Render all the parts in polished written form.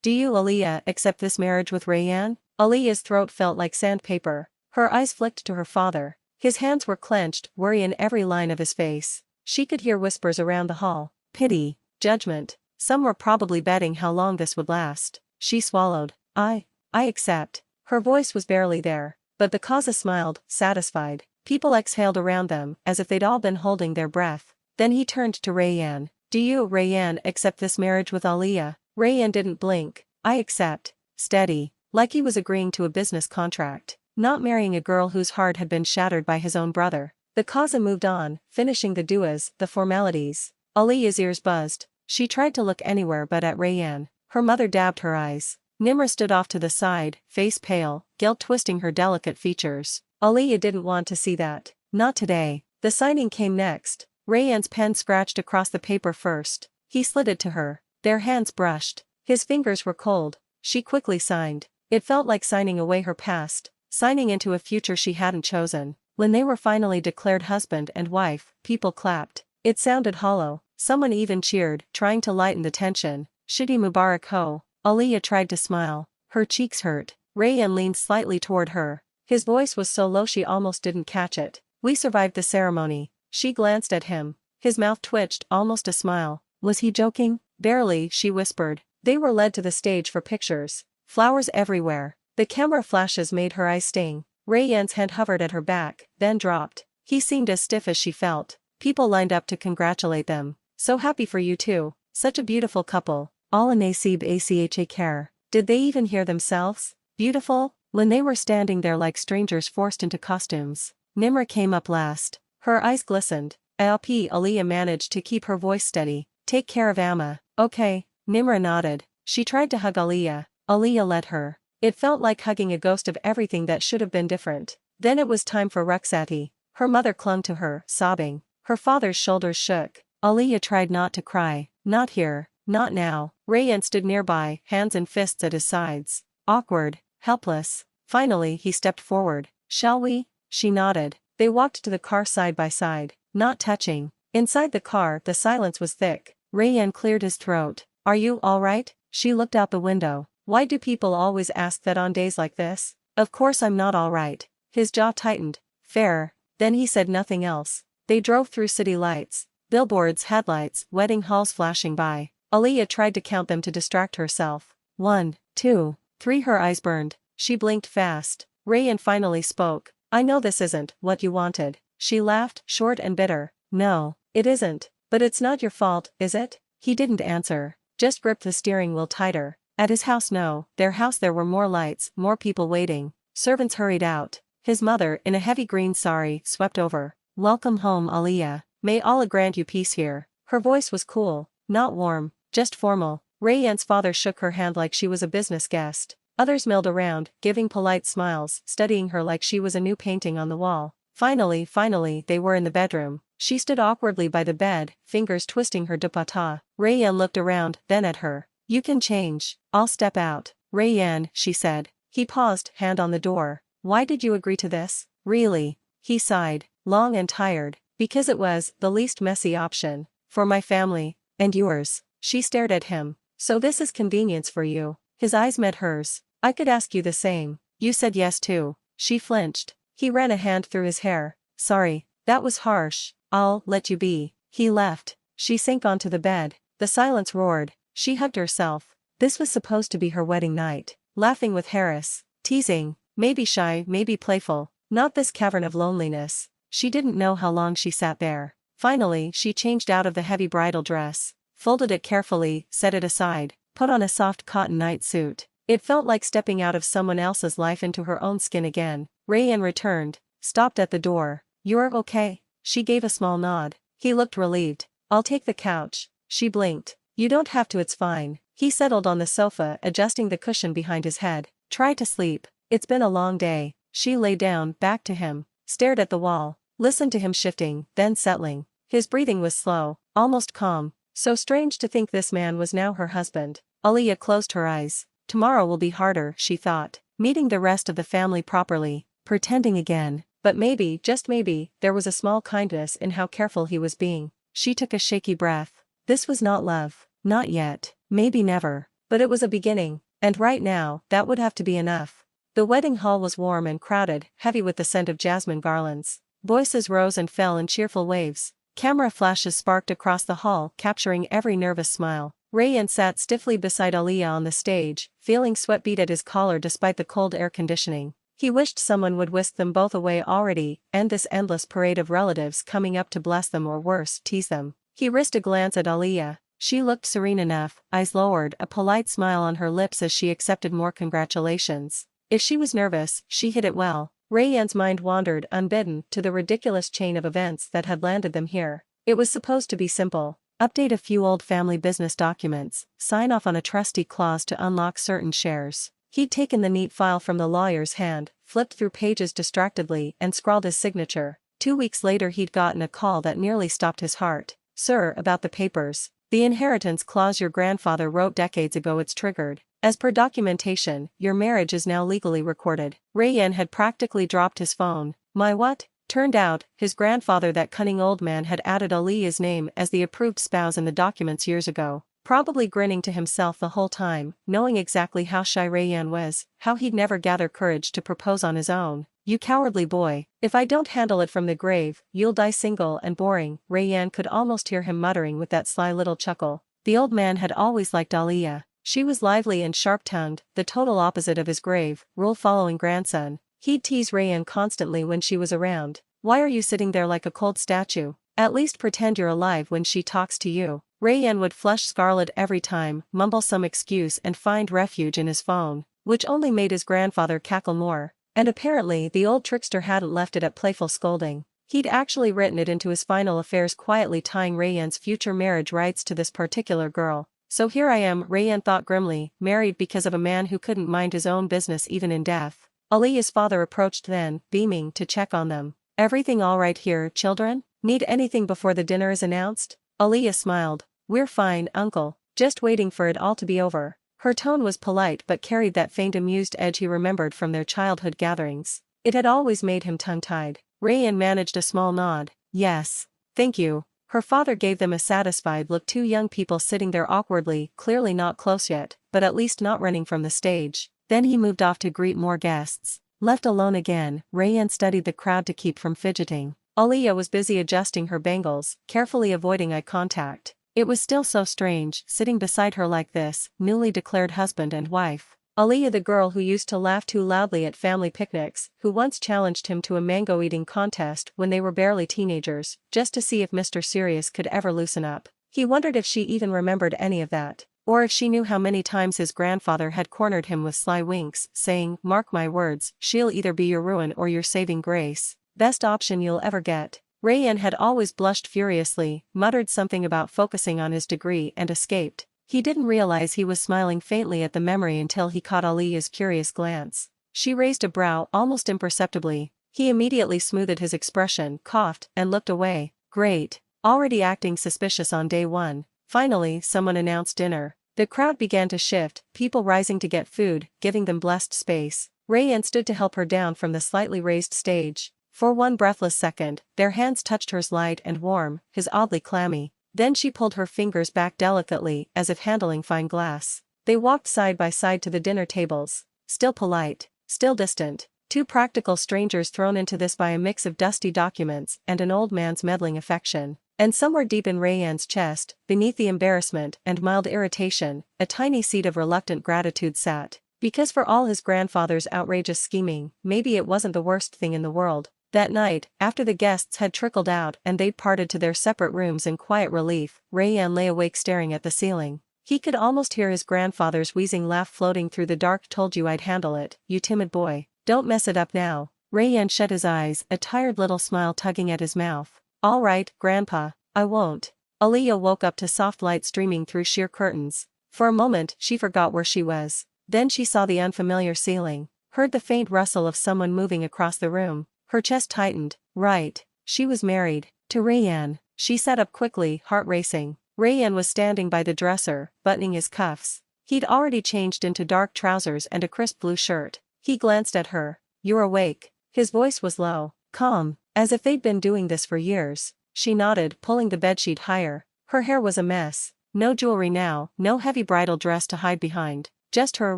Do you, Aaliyah, accept this marriage with Rayyan? Aaliyah's throat felt like sandpaper. Her eyes flicked to her father. His hands were clenched, worry in every line of his face. She could hear whispers around the hall. Pity. Judgment. Some were probably betting how long this would last. She swallowed. I accept. Her voice was barely there. But the Kaza smiled, satisfied. People exhaled around them, as if they'd all been holding their breath. Then he turned to Rayyan. Do you, Rayyan, accept this marriage with Aaliyah? Rayyan didn't blink. I accept. Steady. Like he was agreeing to a business contract. Not marrying a girl whose heart had been shattered by his own brother. The Kaza moved on, finishing the duas, the formalities. Aaliyah's ears buzzed. She tried to look anywhere but at Rayyan. Her mother dabbed her eyes. Nimra stood off to the side, face pale, guilt twisting her delicate features. Aaliyah didn't want to see that. Not today. The signing came next. Rayyan's pen scratched across the paper first. He slid it to her. Their hands brushed. His fingers were cold. She quickly signed. It felt like signing away her past, signing into a future she hadn't chosen. When they were finally declared husband and wife, people clapped. It sounded hollow. Someone even cheered, trying to lighten the tension. Shidi Mubarak ho. Aaliyah tried to smile. Her cheeks hurt. Rayyan leaned slightly toward her. His voice was so low she almost didn't catch it. We survived the ceremony. She glanced at him. His mouth twitched, almost a smile. Was he joking? Barely, she whispered. They were led to the stage for pictures. Flowers everywhere. The camera flashes made her eyes sting. Rayyan's hand hovered at her back, then dropped. He seemed as stiff as she felt. People lined up to congratulate them. So happy for you too. Such a beautiful couple. All in Nasib Acha care. Did they even hear themselves? Beautiful? When they were standing there like strangers forced into costumes. Nimra came up last. Her eyes glistened. ALP Aaliyah managed to keep her voice steady. Take care of Amma. Okay. Nimra nodded. She tried to hug Aaliyah. Aaliyah let her. It felt like hugging a ghost of everything that should have been different. Then it was time for Ruxati. Her mother clung to her, sobbing. Her father's shoulders shook. Aaliyah tried not to cry. Not here. Not now. Rayyan stood nearby, hands and fists at his sides. Awkward. Helpless. Finally he stepped forward. Shall we? She nodded. They walked to the car side by side, not touching. Inside the car the silence was thick. Rayyan cleared his throat. Are you all right? She looked out the window. Why do people always ask that on days like this? Of course I'm not all right. His jaw tightened. Fair. Then he said nothing else. They drove through city lights. Billboards, headlights, wedding halls flashing by. Aaliyah tried to count them to distract herself. 1, 2, 3. Her eyes burned. She blinked fast. Rayyan finally spoke. I know this isn't what you wanted. She laughed, short and bitter. No, it isn't. But it's not your fault, is it? He didn't answer. Just gripped the steering wheel tighter. At his house no, their house there were more lights, more people waiting. Servants hurried out. His mother, in a heavy green sari, swept over. Welcome home, Aaliyah. May Allah grant you peace here. Her voice was cool, not warm, just formal. Rayyan's father shook her hand like she was a business guest. Others milled around, giving polite smiles, studying her like she was a new painting on the wall. Finally, they were in the bedroom. She stood awkwardly by the bed, fingers twisting her dupatta. Rayyan looked around, then at her. You can change. I'll step out. Rayyan, she said. He paused, hand on the door. Why did you agree to this? Really? He sighed, long and tired. Because it was the least messy option. For my family. And yours. She stared at him. So this is convenience for you. His eyes met hers. I could ask you the same. You said yes too. She flinched. He ran a hand through his hair. Sorry, that was harsh. I'll let you be. He left. She sank onto the bed. The silence roared. She hugged herself. This was supposed to be her wedding night. Laughing with Harris. Teasing. Maybe shy, maybe playful. Not this cavern of loneliness. She didn't know how long she sat there. Finally, she changed out of the heavy bridal dress. Folded it carefully, set it aside. Put on a soft cotton night suit. It felt like stepping out of someone else's life into her own skin again. Rayyan returned. Stopped at the door. You're okay? She gave a small nod. He looked relieved. I'll take the couch. She blinked. You don't have to, it's fine. He settled on the sofa, adjusting the cushion behind his head. Try to sleep. It's been a long day. She lay down, back to him. Stared at the wall. Listened to him shifting, then settling. His breathing was slow, almost calm. So strange to think this man was now her husband. Aaliyah closed her eyes. Tomorrow will be harder, she thought. Meeting the rest of the family properly. Pretending again. But maybe, just maybe, there was a small kindness in how careful he was being. She took a shaky breath. This was not love. Not yet. Maybe never. But it was a beginning, and right now, that would have to be enough. The wedding hall was warm and crowded, heavy with the scent of jasmine garlands. Voices rose and fell in cheerful waves. Camera flashes sparked across the hall, capturing every nervous smile. Rayyan sat stiffly beside Aliyah on the stage, feeling sweat bead at his collar despite the cold air conditioning. He wished someone would whisk them both away already, end this endless parade of relatives coming up to bless them or worse, tease them. He risked a glance at Aliyah. She looked serene enough, eyes lowered, a polite smile on her lips as she accepted more congratulations. If she was nervous, she hid it well. Rayyan's mind wandered, unbidden, to the ridiculous chain of events that had landed them here. It was supposed to be simple. Update a few old family business documents, sign off on a trustee clause to unlock certain shares. He'd taken the neat file from the lawyer's hand, flipped through pages distractedly, and scrawled his signature. 2 weeks later he'd gotten a call that nearly stopped his heart. "Sir, about the papers. The inheritance clause your grandfather wrote decades ago, it's triggered. As per documentation, your marriage is now legally recorded." Rayyan had practically dropped his phone. My what? Turned out, his grandfather, that cunning old man, had added Aliyah's name as the approved spouse in the documents years ago. Probably grinning to himself the whole time, knowing exactly how shy Rayyan was, how he'd never gather courage to propose on his own. "You cowardly boy, if I don't handle it from the grave, you'll die single and boring," Rayyan could almost hear him muttering with that sly little chuckle. The old man had always liked Aliyah. She was lively and sharp-tongued, the total opposite of his grave, rule-following grandson. He'd tease Rayyan constantly when she was around. "Why are you sitting there like a cold statue? At least pretend you're alive when she talks to you." Rayyan would flush scarlet every time, mumble some excuse and find refuge in his phone, which only made his grandfather cackle more. And apparently the old trickster hadn't left it at playful scolding. He'd actually written it into his final affairs, quietly tying Rayyan's future marriage rights to this particular girl. So here I am, Rayyan thought grimly, married because of a man who couldn't mind his own business even in death. Aliyah's father approached then, beaming, to check on them. "Everything all right here, children? Need anything before the dinner is announced?" Aliyah smiled. "We're fine, uncle, just waiting for it all to be over." Her tone was polite but carried that faint amused edge he remembered from their childhood gatherings. It had always made him tongue-tied. Rayyan managed a small nod. "Yes. Thank you." Her father gave them a satisfied look, two young people sitting there awkwardly, clearly not close yet, but at least not running from the stage. Then he moved off to greet more guests. Left alone again, Rayyan studied the crowd to keep from fidgeting. Aliyah was busy adjusting her bangles, carefully avoiding eye contact. It was still so strange, sitting beside her like this, newly declared husband and wife. Aliyah, the girl who used to laugh too loudly at family picnics, who once challenged him to a mango-eating contest when they were barely teenagers, just to see if Mr. Serious could ever loosen up. He wondered if she even remembered any of that, or if she knew how many times his grandfather had cornered him with sly winks, saying, "Mark my words, she'll either be your ruin or your saving grace. Best option you'll ever get." Rayyan had always blushed furiously, muttered something about focusing on his degree and escaped. He didn't realize he was smiling faintly at the memory until he caught Aliyah's curious glance. She raised a brow almost imperceptibly. He immediately smoothed his expression, coughed, and looked away. Great. Already acting suspicious on day one. Finally, someone announced dinner. The crowd began to shift, people rising to get food, giving them blessed space. Rayyan stood to help her down from the slightly raised stage. For one breathless second, their hands touched hers, light and warm, his oddly clammy. Then she pulled her fingers back delicately, as if handling fine glass. They walked side by side to the dinner tables. Still polite, still distant. Two practical strangers thrown into this by a mix of dusty documents and an old man's meddling affection. And somewhere deep in Rayyan's chest, beneath the embarrassment and mild irritation, a tiny seed of reluctant gratitude sat. Because for all his grandfather's outrageous scheming, maybe it wasn't the worst thing in the world. That night, after the guests had trickled out and they'd parted to their separate rooms in quiet relief, Rayyan lay awake staring at the ceiling. He could almost hear his grandfather's wheezing laugh floating through the dark. "Told you I'd handle it, you timid boy. Don't mess it up now." Rayyan shut his eyes, a tired little smile tugging at his mouth. "All right, Grandpa, I won't." Aliyah woke up to soft light streaming through sheer curtains. For a moment, she forgot where she was. Then she saw the unfamiliar ceiling, heard the faint rustle of someone moving across the room. Her chest tightened. Right. She was married. To Rayyan. She sat up quickly, heart racing. Rayyan was standing by the dresser, buttoning his cuffs. He'd already changed into dark trousers and a crisp blue shirt. He glanced at her. "You're awake." His voice was low, calm, as if they'd been doing this for years. She nodded, pulling the bedsheet higher. Her hair was a mess. No jewelry now, no heavy bridal dress to hide behind, just her,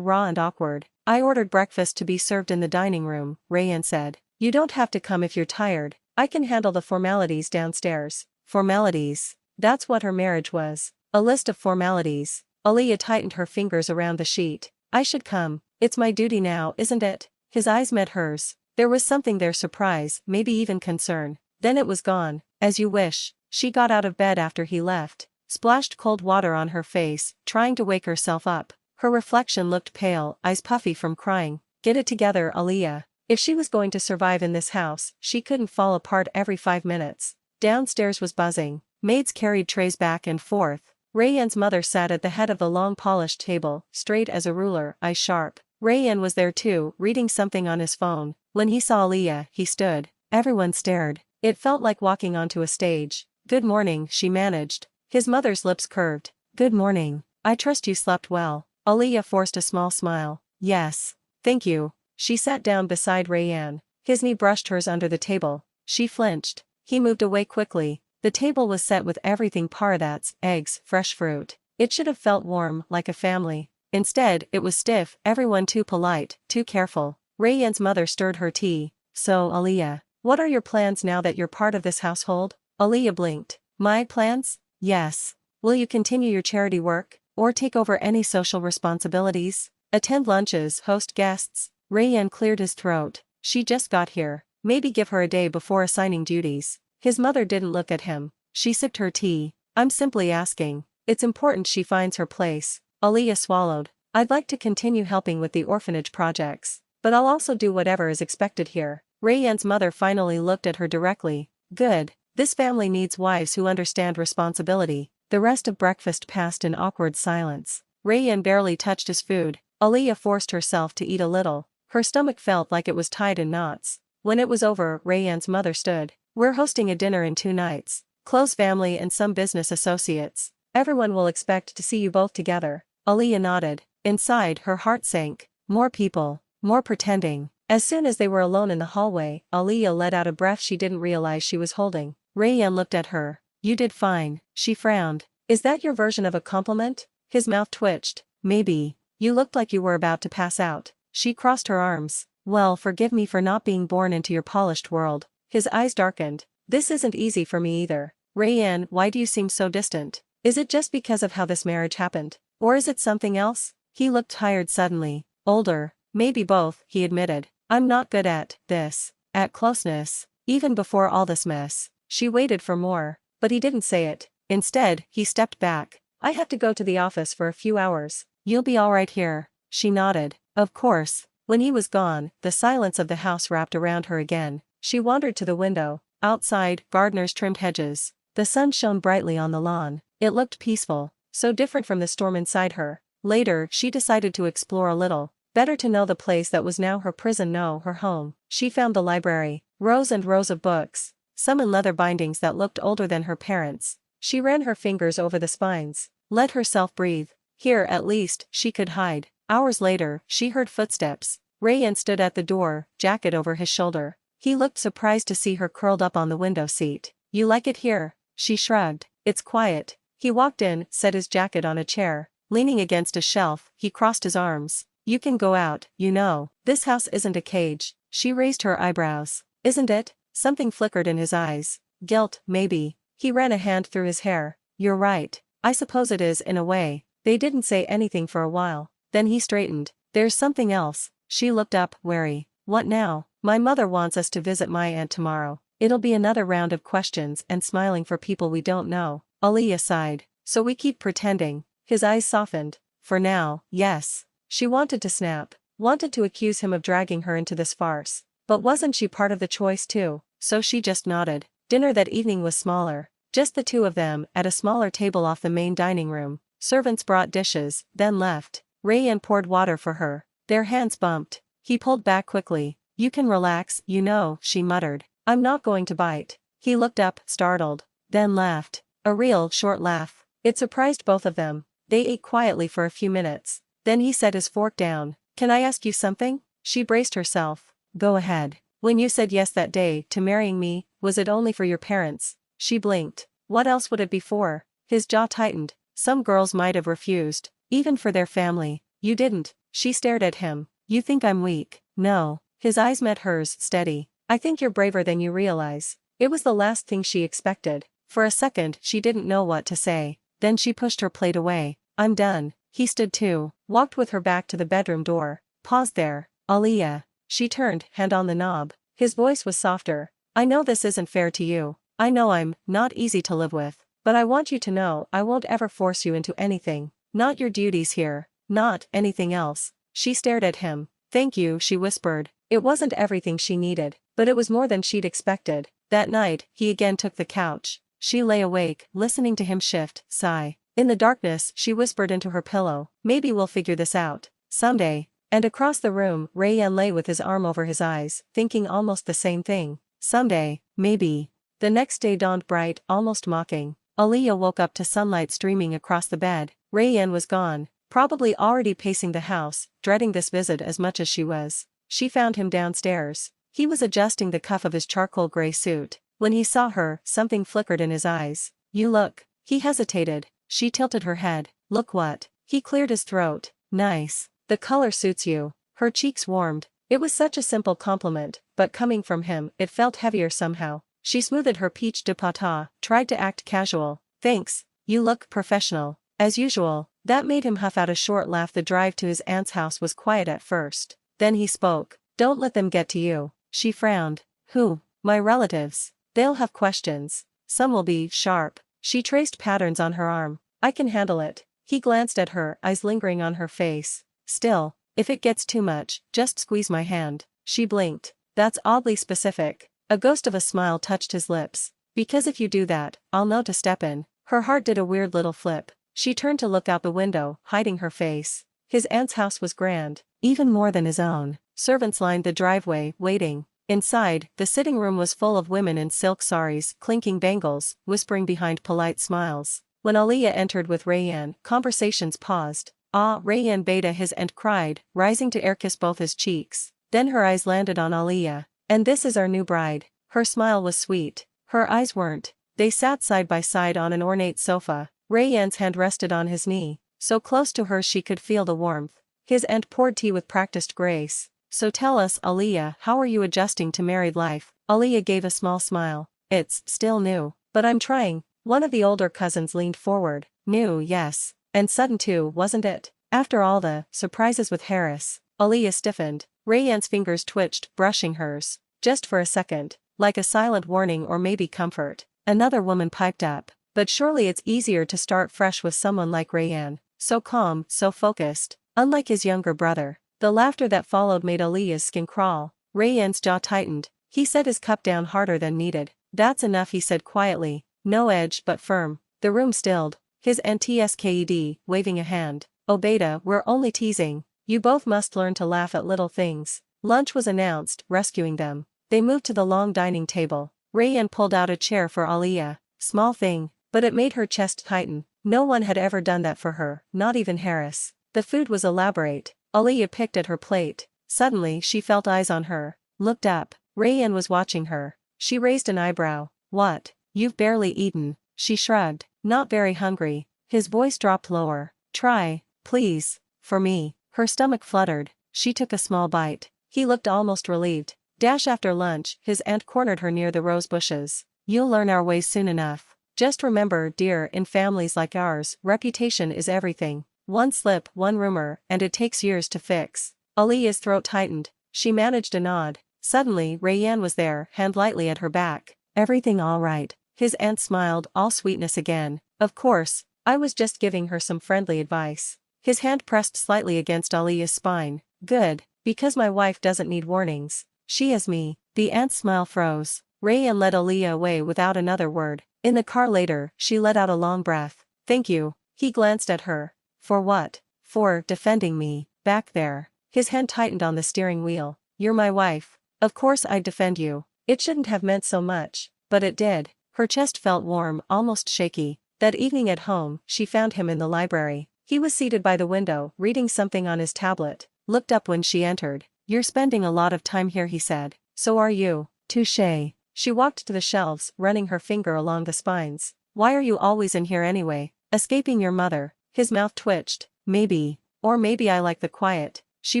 raw and awkward. I ordered breakfast to be served in the dining room, Rayanne said. You don't have to come if you're tired, I can handle the formalities downstairs. Formalities. That's what her marriage was. A list of formalities. Aaliyah tightened her fingers around the sheet. I should come. It's my duty now, isn't it? His eyes met hers. There was something there, surprise, maybe even concern. Then it was gone. As you wish. She got out of bed after he left, splashed cold water on her face, trying to wake herself up. Her reflection looked pale, eyes puffy from crying. Get it together, Aaliyah. If she was going to survive in this house, she couldn't fall apart every 5 minutes. Downstairs was buzzing. Maids carried trays back and forth. Rayanne's mother sat at the head of the long polished table, straight as a ruler, eyes sharp. Rayanne was there too, reading something on his phone. When he saw Aaliyah, he stood. Everyone stared. It felt like walking onto a stage. Good morning, she managed. His mother's lips curved. Good morning. I trust you slept well. Aaliyah forced a small smile. Yes. Thank you. She sat down beside Rayanne. His knee brushed hers under the table. She flinched. He moved away quickly. The table was set with everything: paradats, eggs, fresh fruit. It should have felt warm, like a family. Instead, it was stiff, everyone too polite, too careful. Rayanne's mother stirred her tea. So, Aaliyah, what are your plans now that you're part of this household? Aaliyah blinked. My plans? Yes. Will you continue your charity work, or take over any social responsibilities? Attend lunches, host guests? Rayanne cleared his throat. She just got here. Maybe give her a day before assigning duties. His mother didn't look at him. She sipped her tea. I'm simply asking. It's important she finds her place. Aaliyah swallowed. I'd like to continue helping with the orphanage projects, but I'll also do whatever is expected here. Rayanne's mother finally looked at her directly. Good. This family needs wives who understand responsibility. The rest of breakfast passed in awkward silence. Rayanne barely touched his food. Aaliyah forced herself to eat a little. Her stomach felt like it was tied in knots. When it was over, Rayanne's mother stood. We're hosting a dinner in 2 nights. Close family and some business associates. Everyone will expect to see you both together. Aaliyah nodded. Inside, her heart sank. More people. More pretending. As soon as they were alone in the hallway, Aaliyah let out a breath she didn't realize she was holding. Rayanne looked at her. You did fine. She frowned. Is that your version of a compliment? His mouth twitched. Maybe. You looked like you were about to pass out. She crossed her arms. Well, forgive me for not being born into your polished world. His eyes darkened. This isn't easy for me either. Rayanne, why do you seem so distant? Is it just because of how this marriage happened? Or is it something else? He looked tired suddenly. Older. Maybe both, he admitted. I'm not good at this. At closeness. Even before all this mess. She waited for more. But he didn't say it. Instead, he stepped back. I have to go to the office for a few hours. You'll be all right here. She nodded. Of course. When he was gone, the silence of the house wrapped around her again. She wandered to the window. Outside, gardeners trimmed hedges. The sun shone brightly on the lawn. It looked peaceful, so different from the storm inside her. Later, she decided to explore a little. Better to know the place that was now her prison, no, her home. She found the library. Rows and rows of books. Some in leather bindings that looked older than her parents'. She ran her fingers over the spines. Let herself breathe. Here, at least, she could hide. Hours later, she heard footsteps. Rayanne stood at the door, jacket over his shoulder. He looked surprised to see her curled up on the window seat. You like it here? She shrugged. It's quiet. He walked in, set his jacket on a chair. Leaning against a shelf, he crossed his arms. You can go out, you know. This house isn't a cage. She raised her eyebrows. Isn't it? Something flickered in his eyes. Guilt, maybe. He ran a hand through his hair. You're right. I suppose it is in a way. They didn't say anything for a while. Then he straightened. There's something else. She looked up, wary. What now? My mother wants us to visit my aunt tomorrow. It'll be another round of questions and smiling for people we don't know. Aaliyah sighed. So we keep pretending. His eyes softened. For now, yes. She wanted to snap. Wanted to accuse him of dragging her into this farce. But wasn't she part of the choice too? So she just nodded. Dinner that evening was smaller. Just the two of them, at a smaller table off the main dining room. Servants brought dishes, then left. Rayanne poured water for her. Their hands bumped. He pulled back quickly. You can relax, you know, she muttered. I'm not going to bite. He looked up, startled. Then laughed. A real, short laugh. It surprised both of them. They ate quietly for a few minutes. Then he set his fork down. Can I ask you something? She braced herself. Go ahead. When you said yes that day to marrying me, was it only for your parents? She blinked. What else would it be for? His jaw tightened. Some girls might have refused, even for their family. You didn't. She stared at him. You think I'm weak? No. His eyes met hers, steady. I think you're braver than you realize. It was the last thing she expected. For a second she didn't know what to say. Then she pushed her plate away. I'm done. He stood too, walked with her back to the bedroom door, paused there. Aaliyah. She turned, hand on the knob. His voice was softer. I know this isn't fair to you. I know I'm not easy to live with. But I want you to know I won't ever force you into anything. Not your duties here. Not anything else. She stared at him. Thank you, she whispered. It wasn't everything she needed, but it was more than she'd expected. That night, he again took the couch. She lay awake, listening to him shift, sigh. In the darkness, she whispered into her pillow, maybe we'll figure this out. Someday. And across the room, Rayyan lay with his arm over his eyes, thinking almost the same thing. Someday, maybe. The next day dawned bright, almost mocking. Aaliyah woke up to sunlight streaming across the bed. Rayyan was gone, probably already pacing the house, dreading this visit as much as she was. She found him downstairs. He was adjusting the cuff of his charcoal gray suit. When he saw her, something flickered in his eyes. You look. He hesitated. She tilted her head. Look what? He cleared his throat. Nice. The color suits you. Her cheeks warmed. It was such a simple compliment, but coming from him, it felt heavier somehow. She smoothed her peach dupatta, tried to act casual. Thanks. You look professional. As usual. That made him huff out a short laugh. The drive to his aunt's house was quiet at first. Then he spoke. Don't let them get to you. She frowned. Who? My relatives. They'll have questions. Some will be sharp. She traced patterns on her arm. I can handle it. He glanced at her, eyes lingering on her face. Still, if it gets too much, just squeeze my hand. She blinked. That's oddly specific. A ghost of a smile touched his lips. Because if you do that, I'll know to step in. Her heart did a weird little flip. She turned to look out the window, hiding her face. His aunt's house was grand, even more than his own. Servants lined the driveway, waiting. Inside, the sitting room was full of women in silk saris, clinking bangles, whispering behind polite smiles. When Aaliyah entered with Rayyan, conversations paused. Ah, Rayyan beta his and cried, rising to air-kiss both his cheeks. Then her eyes landed on Aaliyah. And this is our new bride. Her smile was sweet. Her eyes weren't. They sat side by side on an ornate sofa. Rayyan's hand rested on his knee, so close to her she could feel the warmth. His aunt poured tea with practiced grace. So tell us, Aaliyah, how are you adjusting to married life? Aaliyah gave a small smile. It's still new, but I'm trying. One of the older cousins leaned forward. New, yes. And sudden too, wasn't it? After all the surprises with Harris. Aaliyah stiffened. Rayyan's fingers twitched, brushing hers. Just for a second. Like a silent warning or maybe comfort. Another woman piped up. But surely it's easier to start fresh with someone like Rayyan. So calm, so focused. Unlike his younger brother. The laughter that followed made Aaliyah's skin crawl. Rayyan's jaw tightened. He set his cup down harder than needed. That's enough, he said quietly. No edge but firm. The room stilled. His aunt sked, waving a hand. Oh beta, we're only teasing. You both must learn to laugh at little things. Lunch was announced, rescuing them. They moved to the long dining table. Rayyan pulled out a chair for Aaliyah. Small thing, but it made her chest tighten. No one had ever done that for her, not even Harris. The food was elaborate. Aaliyah picked at her plate. Suddenly she felt eyes on her. Looked up. Rayyan was watching her. She raised an eyebrow. What? You've barely eaten. She shrugged. Not very hungry. His voice dropped lower. Try, please, for me. Her stomach fluttered. She took a small bite. He looked almost relieved. After lunch, his aunt cornered her near the rose bushes. You'll learn our ways soon enough. Just remember, dear, in families like ours, reputation is everything. One slip, one rumor, and it takes years to fix. Aaliyah's throat tightened. She managed a nod. Suddenly, Rayyan was there, hand lightly at her back. Everything all right? His aunt smiled, all sweetness again. Of course, I was just giving her some friendly advice. His hand pressed slightly against Aaliyah's spine. Good, because my wife doesn't need warnings. She is me. The aunt's smile froze. Rayyan led Aaliyah away without another word. In the car later, she let out a long breath. Thank you. He glanced at her. For what? For defending me, back there. His hand tightened on the steering wheel. You're my wife. Of course I'd defend you. It shouldn't have meant so much, but it did. Her chest felt warm, almost shaky. That evening at home, she found him in the library. He was seated by the window, reading something on his tablet. Looked up when she entered. You're spending a lot of time here, he said. So are you. Touché. She walked to the shelves, running her finger along the spines. Why are you always in here anyway? Escaping your mother. His mouth twitched. Maybe. Or maybe I like the quiet. She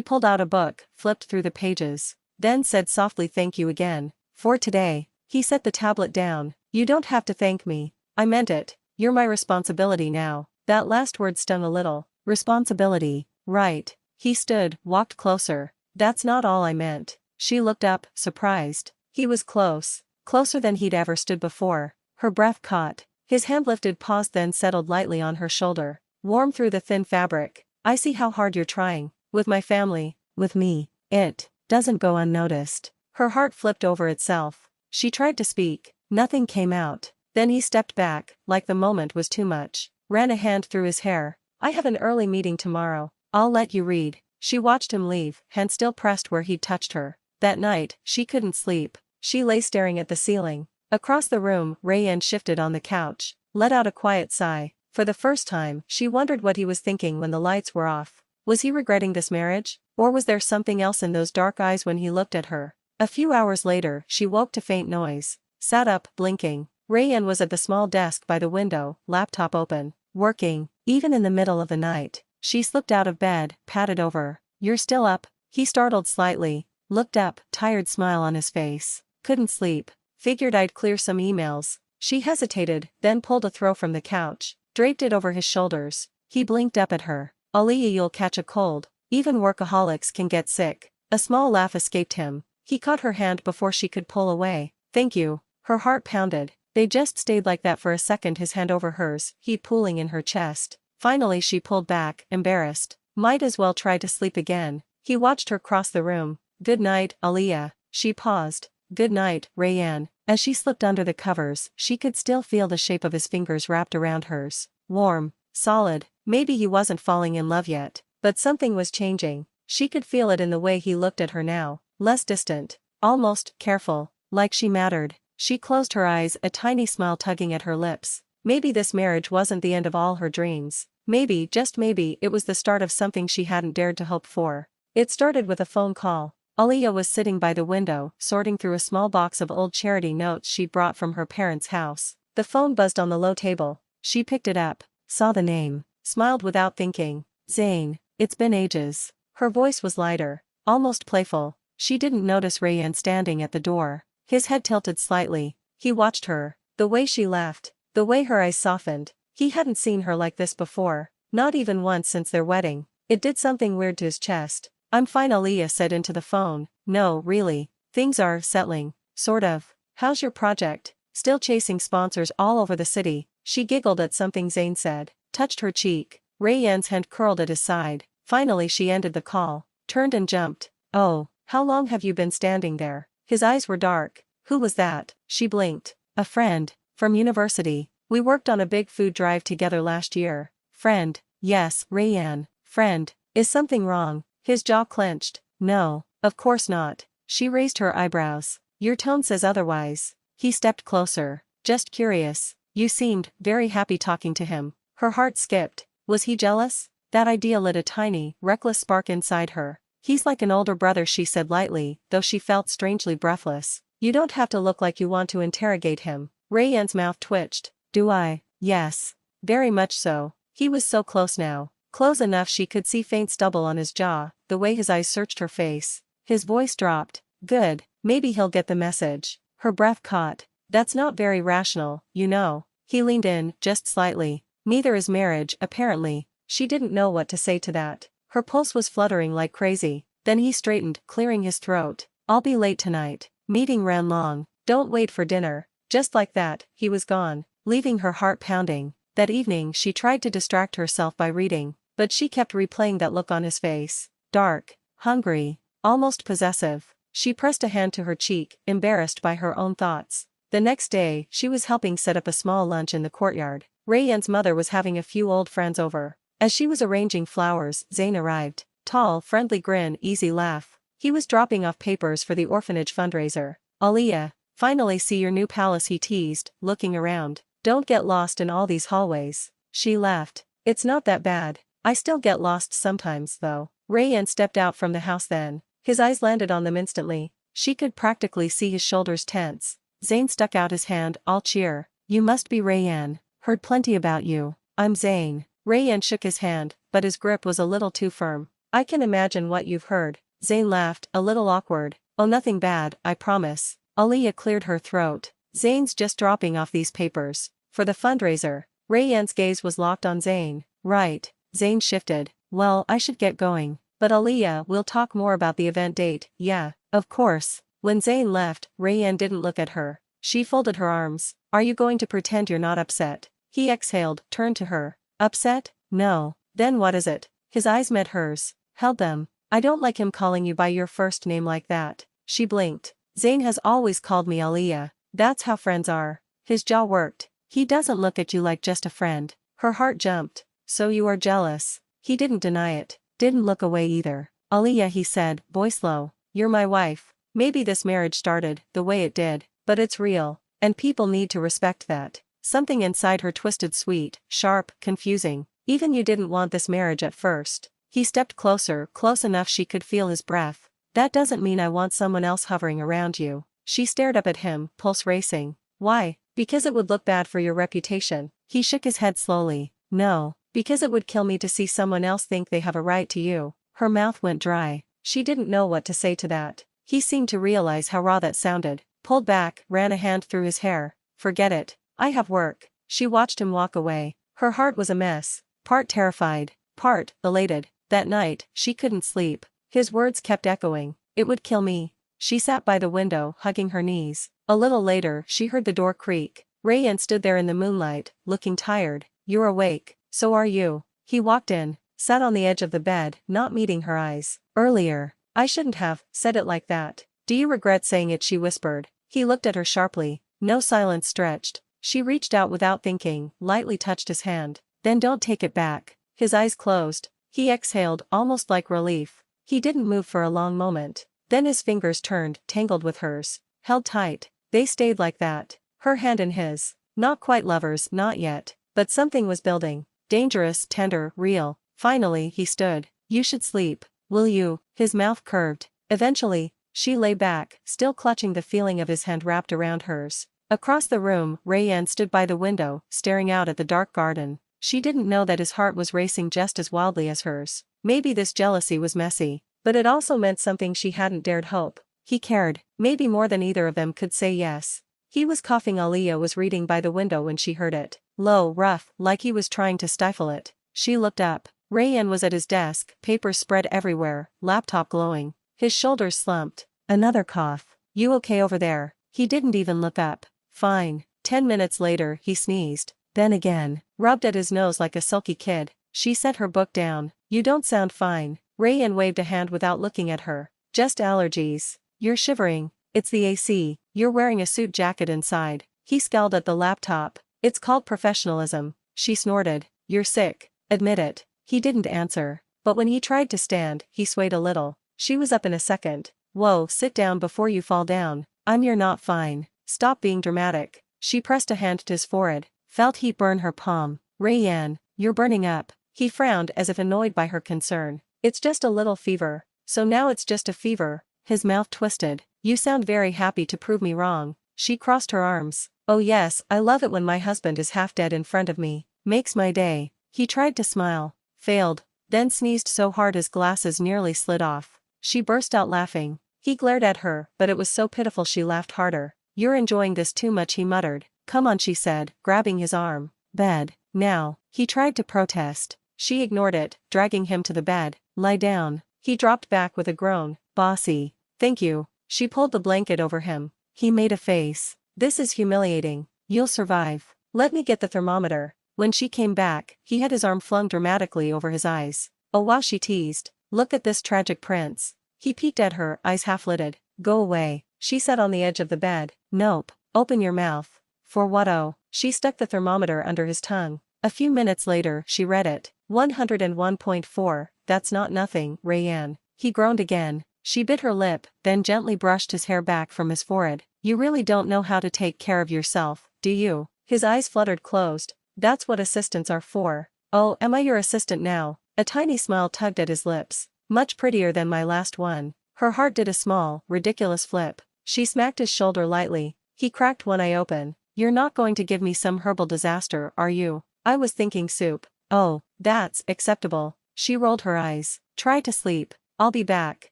pulled out a book, flipped through the pages, then said softly, thank you again. For today. He set the tablet down. You don't have to thank me. I meant it. You're my responsibility now. That last word stung a little. Responsibility. Right. He stood, walked closer. That's not all I meant. She looked up, surprised. He was close. Closer than he'd ever stood before. Her breath caught. His hand lifted, paused, then settled lightly on her shoulder. Warm through the thin fabric. I see how hard you're trying. With my family. With me. It doesn't go unnoticed. Her heart flipped over itself. She tried to speak. Nothing came out. Then he stepped back, like the moment was too much. Ran a hand through his hair. I have an early meeting tomorrow. I'll let you read. She watched him leave, hand still pressed where he'd touched her. That night, she couldn't sleep. She lay staring at the ceiling. Across the room, Rayanne shifted on the couch, let out a quiet sigh. For the first time, she wondered what he was thinking when the lights were off. Was he regretting this marriage? Or was there something else in those dark eyes when he looked at her? A few hours later, she woke to faint noise. Sat up, blinking. Rayanne was at the small desk by the window, laptop open, working. Even in the middle of the night, she slipped out of bed, patted over. You're still up? He startled slightly, looked up, tired smile on his face. Couldn't sleep. Figured I'd clear some emails. She hesitated, then pulled a throw from the couch, draped it over his shoulders. He blinked up at her. Aaliyah, you'll catch a cold. Even workaholics can get sick. A small laugh escaped him. He caught her hand before she could pull away. Thank you. Her heart pounded. They just stayed like that for a second, his hand over hers, heat pooling in her chest. Finally she pulled back, embarrassed. Might as well try to sleep again. He watched her cross the room. Good night, Aaliyah. She paused. Good night, Rayanne. As she slipped under the covers, she could still feel the shape of his fingers wrapped around hers. Warm. Solid. Maybe he wasn't falling in love yet, but something was changing. She could feel it in the way he looked at her now. Less distant. Almost careful. Like she mattered. She closed her eyes, a tiny smile tugging at her lips. Maybe this marriage wasn't the end of all her dreams. Maybe, just maybe, it was the start of something she hadn't dared to hope for. It started with a phone call. Aaliyah was sitting by the window, sorting through a small box of old charity notes she'd brought from her parents' house. The phone buzzed on the low table. She picked it up, saw the name, smiled without thinking. Zane. It's been ages. Her voice was lighter, almost playful. She didn't notice Rayanne standing at the door. His head tilted slightly. He watched her. The way she laughed. The way her eyes softened. He hadn't seen her like this before. Not even once since their wedding. It did something weird to his chest. I'm fine, Aaliyah said into the phone. No, really. Things are settling. Sort of. How's your project? Still chasing sponsors all over the city. She giggled at something Zane said. Touched her cheek. Rayanne's hand curled at his side. Finally she ended the call. Turned and jumped. Oh, how long have you been standing there? His eyes were dark. Who was that? She blinked. A friend. From university. We worked on a big food drive together last year. Friend. Yes, Rayanne. Friend. Is something wrong? His jaw clenched. No, of course not. She raised her eyebrows. Your tone says otherwise. He stepped closer. Just curious. You seemed very happy talking to him. Her heart skipped. Was he jealous? That idea lit a tiny, reckless spark inside her. He's like an older brother, she said lightly, though she felt strangely breathless. You don't have to look like you want to interrogate him. Rayanne's mouth twitched. Do I? Yes. Very much so. He was so close now. Close enough she could see faint stubble on his jaw, the way his eyes searched her face. His voice dropped. Good. Maybe he'll get the message. Her breath caught. That's not very rational, you know. He leaned in, just slightly. Neither is marriage, apparently. She didn't know what to say to that. Her pulse was fluttering like crazy. Then he straightened, clearing his throat. I'll be late tonight. Meeting ran long. Don't wait for dinner. Just like that, he was gone, leaving her heart pounding. That evening she tried to distract herself by reading, but she kept replaying that look on his face. Dark, hungry, almost possessive. She pressed a hand to her cheek, embarrassed by her own thoughts. The next day, she was helping set up a small lunch in the courtyard. Rayanne's mother was having a few old friends over. As she was arranging flowers, Zane arrived. Tall, friendly grin, easy laugh. He was dropping off papers for the orphanage fundraiser. Aaliyah, finally see your new palace, he teased, looking around. Don't get lost in all these hallways. She laughed. It's not that bad. I still get lost sometimes, though. Rayanne stepped out from the house then. His eyes landed on them instantly. She could practically see his shoulders tense. Zane stuck out his hand, all cheer. You must be Rayanne. Heard plenty about you. I'm Zane. Rayyan shook his hand, but his grip was a little too firm. I can imagine what you've heard. Zane laughed, a little awkward. Oh, nothing bad, I promise. Aaliyah cleared her throat. Zane's just dropping off these papers. For the fundraiser. Rayyan's gaze was locked on Zane. Right. Zane shifted. Well, I should get going. But Aaliyah, we'll talk more about the event date. Yeah, of course. When Zane left, Rayyan didn't look at her. She folded her arms. Are you going to pretend you're not upset? He exhaled, turned to her. Upset? No. Then what is it? His eyes met hers. Held them. I don't like him calling you by your first name like that. She blinked. Zane has always called me Aaliyah. That's how friends are. His jaw worked. He doesn't look at you like just a friend. Her heart jumped. So you are jealous. He didn't deny it. Didn't look away either. Aaliyah, he said, voice low. You're my wife. Maybe this marriage started the way it did, but it's real, and people need to respect that. Something inside her twisted sweet, sharp, confusing. Even you didn't want this marriage at first. He stepped closer, close enough she could feel his breath. That doesn't mean I want someone else hovering around you. She stared up at him, pulse racing. Why? Because it would look bad for your reputation. He shook his head slowly. No, because it would kill me to see someone else think they have a right to you. Her mouth went dry. She didn't know what to say to that. He seemed to realize how raw that sounded. Pulled back, ran a hand through his hair. Forget it. I have work. She watched him walk away. Her heart was a mess. Part terrified, part elated. That night, she couldn't sleep. His words kept echoing. It would kill me. She sat by the window, hugging her knees. A little later, she heard the door creak. Rayyan stood there in the moonlight, looking tired. You're awake. So are you. He walked in, sat on the edge of the bed, not meeting her eyes. Earlier. I shouldn't have said it like that. Do you regret saying it? She whispered. He looked at her sharply. No silence stretched. She reached out without thinking, lightly touched his hand. Then don't take it back. His eyes closed. He exhaled, almost like relief. He didn't move for a long moment. Then his fingers turned, tangled with hers. Held tight. They stayed like that. Her hand in his. Not quite lovers, not yet. But something was building. Dangerous, tender, real. Finally, he stood. You should sleep. Will you? His mouth curved. Eventually, she lay back, still clutching the feeling of his hand wrapped around hers. Across the room, Rayyan stood by the window, staring out at the dark garden. She didn't know that his heart was racing just as wildly as hers. Maybe this jealousy was messy, but it also meant something she hadn't dared hope. He cared, maybe more than either of them could say yes. He was coughing. Aaliyah was reading by the window when she heard it. Low, rough, like he was trying to stifle it. She looked up. Rayyan was at his desk, papers spread everywhere, laptop glowing. His shoulders slumped. Another cough. You okay over there? He didn't even look up. Fine. 10 minutes later, he sneezed. Then again. Rubbed at his nose like a sulky kid. She set her book down. You don't sound fine. Rayyan waved a hand without looking at her. Just allergies. You're shivering. It's the AC. You're wearing a suit jacket inside. He scowled at the laptop. It's called professionalism. She snorted. You're sick. Admit it. He didn't answer. But when he tried to stand, he swayed a little. She was up in a second. Whoa, sit down before you fall down. You're not fine. Stop being dramatic. She pressed a hand to his forehead. Felt heat burn her palm. Rayyan, you're burning up. He frowned as if annoyed by her concern. It's just a little fever. So now it's just a fever. His mouth twisted. You sound very happy to prove me wrong. She crossed her arms. Oh yes, I love it when my husband is half dead in front of me. Makes my day. He tried to smile. Failed. Then sneezed so hard his glasses nearly slid off. She burst out laughing. He glared at her, but it was so pitiful she laughed harder. You're enjoying this too much, he muttered. Come on, she said, grabbing his arm. Bed. Now. He tried to protest. She ignored it, dragging him to the bed. Lie down. He dropped back with a groan. Bossy. Thank you. She pulled the blanket over him. He made a face. This is humiliating. You'll survive. Let me get the thermometer. When she came back, he had his arm flung dramatically over his eyes. Oh wow, she teased. Look at this tragic prince. He peeked at her, eyes half-lidded. Go away. She sat on the edge of the bed. Nope. Open your mouth. For what? Oh. She stuck the thermometer under his tongue. A few minutes later, she read it. 101.4, that's not nothing, Rayyan. He groaned again. She bit her lip, then gently brushed his hair back from his forehead. You really don't know how to take care of yourself, do you? His eyes fluttered closed. That's what assistants are for. Oh, am I your assistant now? A tiny smile tugged at his lips. Much prettier than my last one. Her heart did a small, ridiculous flip. She smacked his shoulder lightly. He cracked one eye open. You're not going to give me some herbal disaster, are you? I was thinking soup. Oh, that's acceptable. She rolled her eyes. Try to sleep. I'll be back.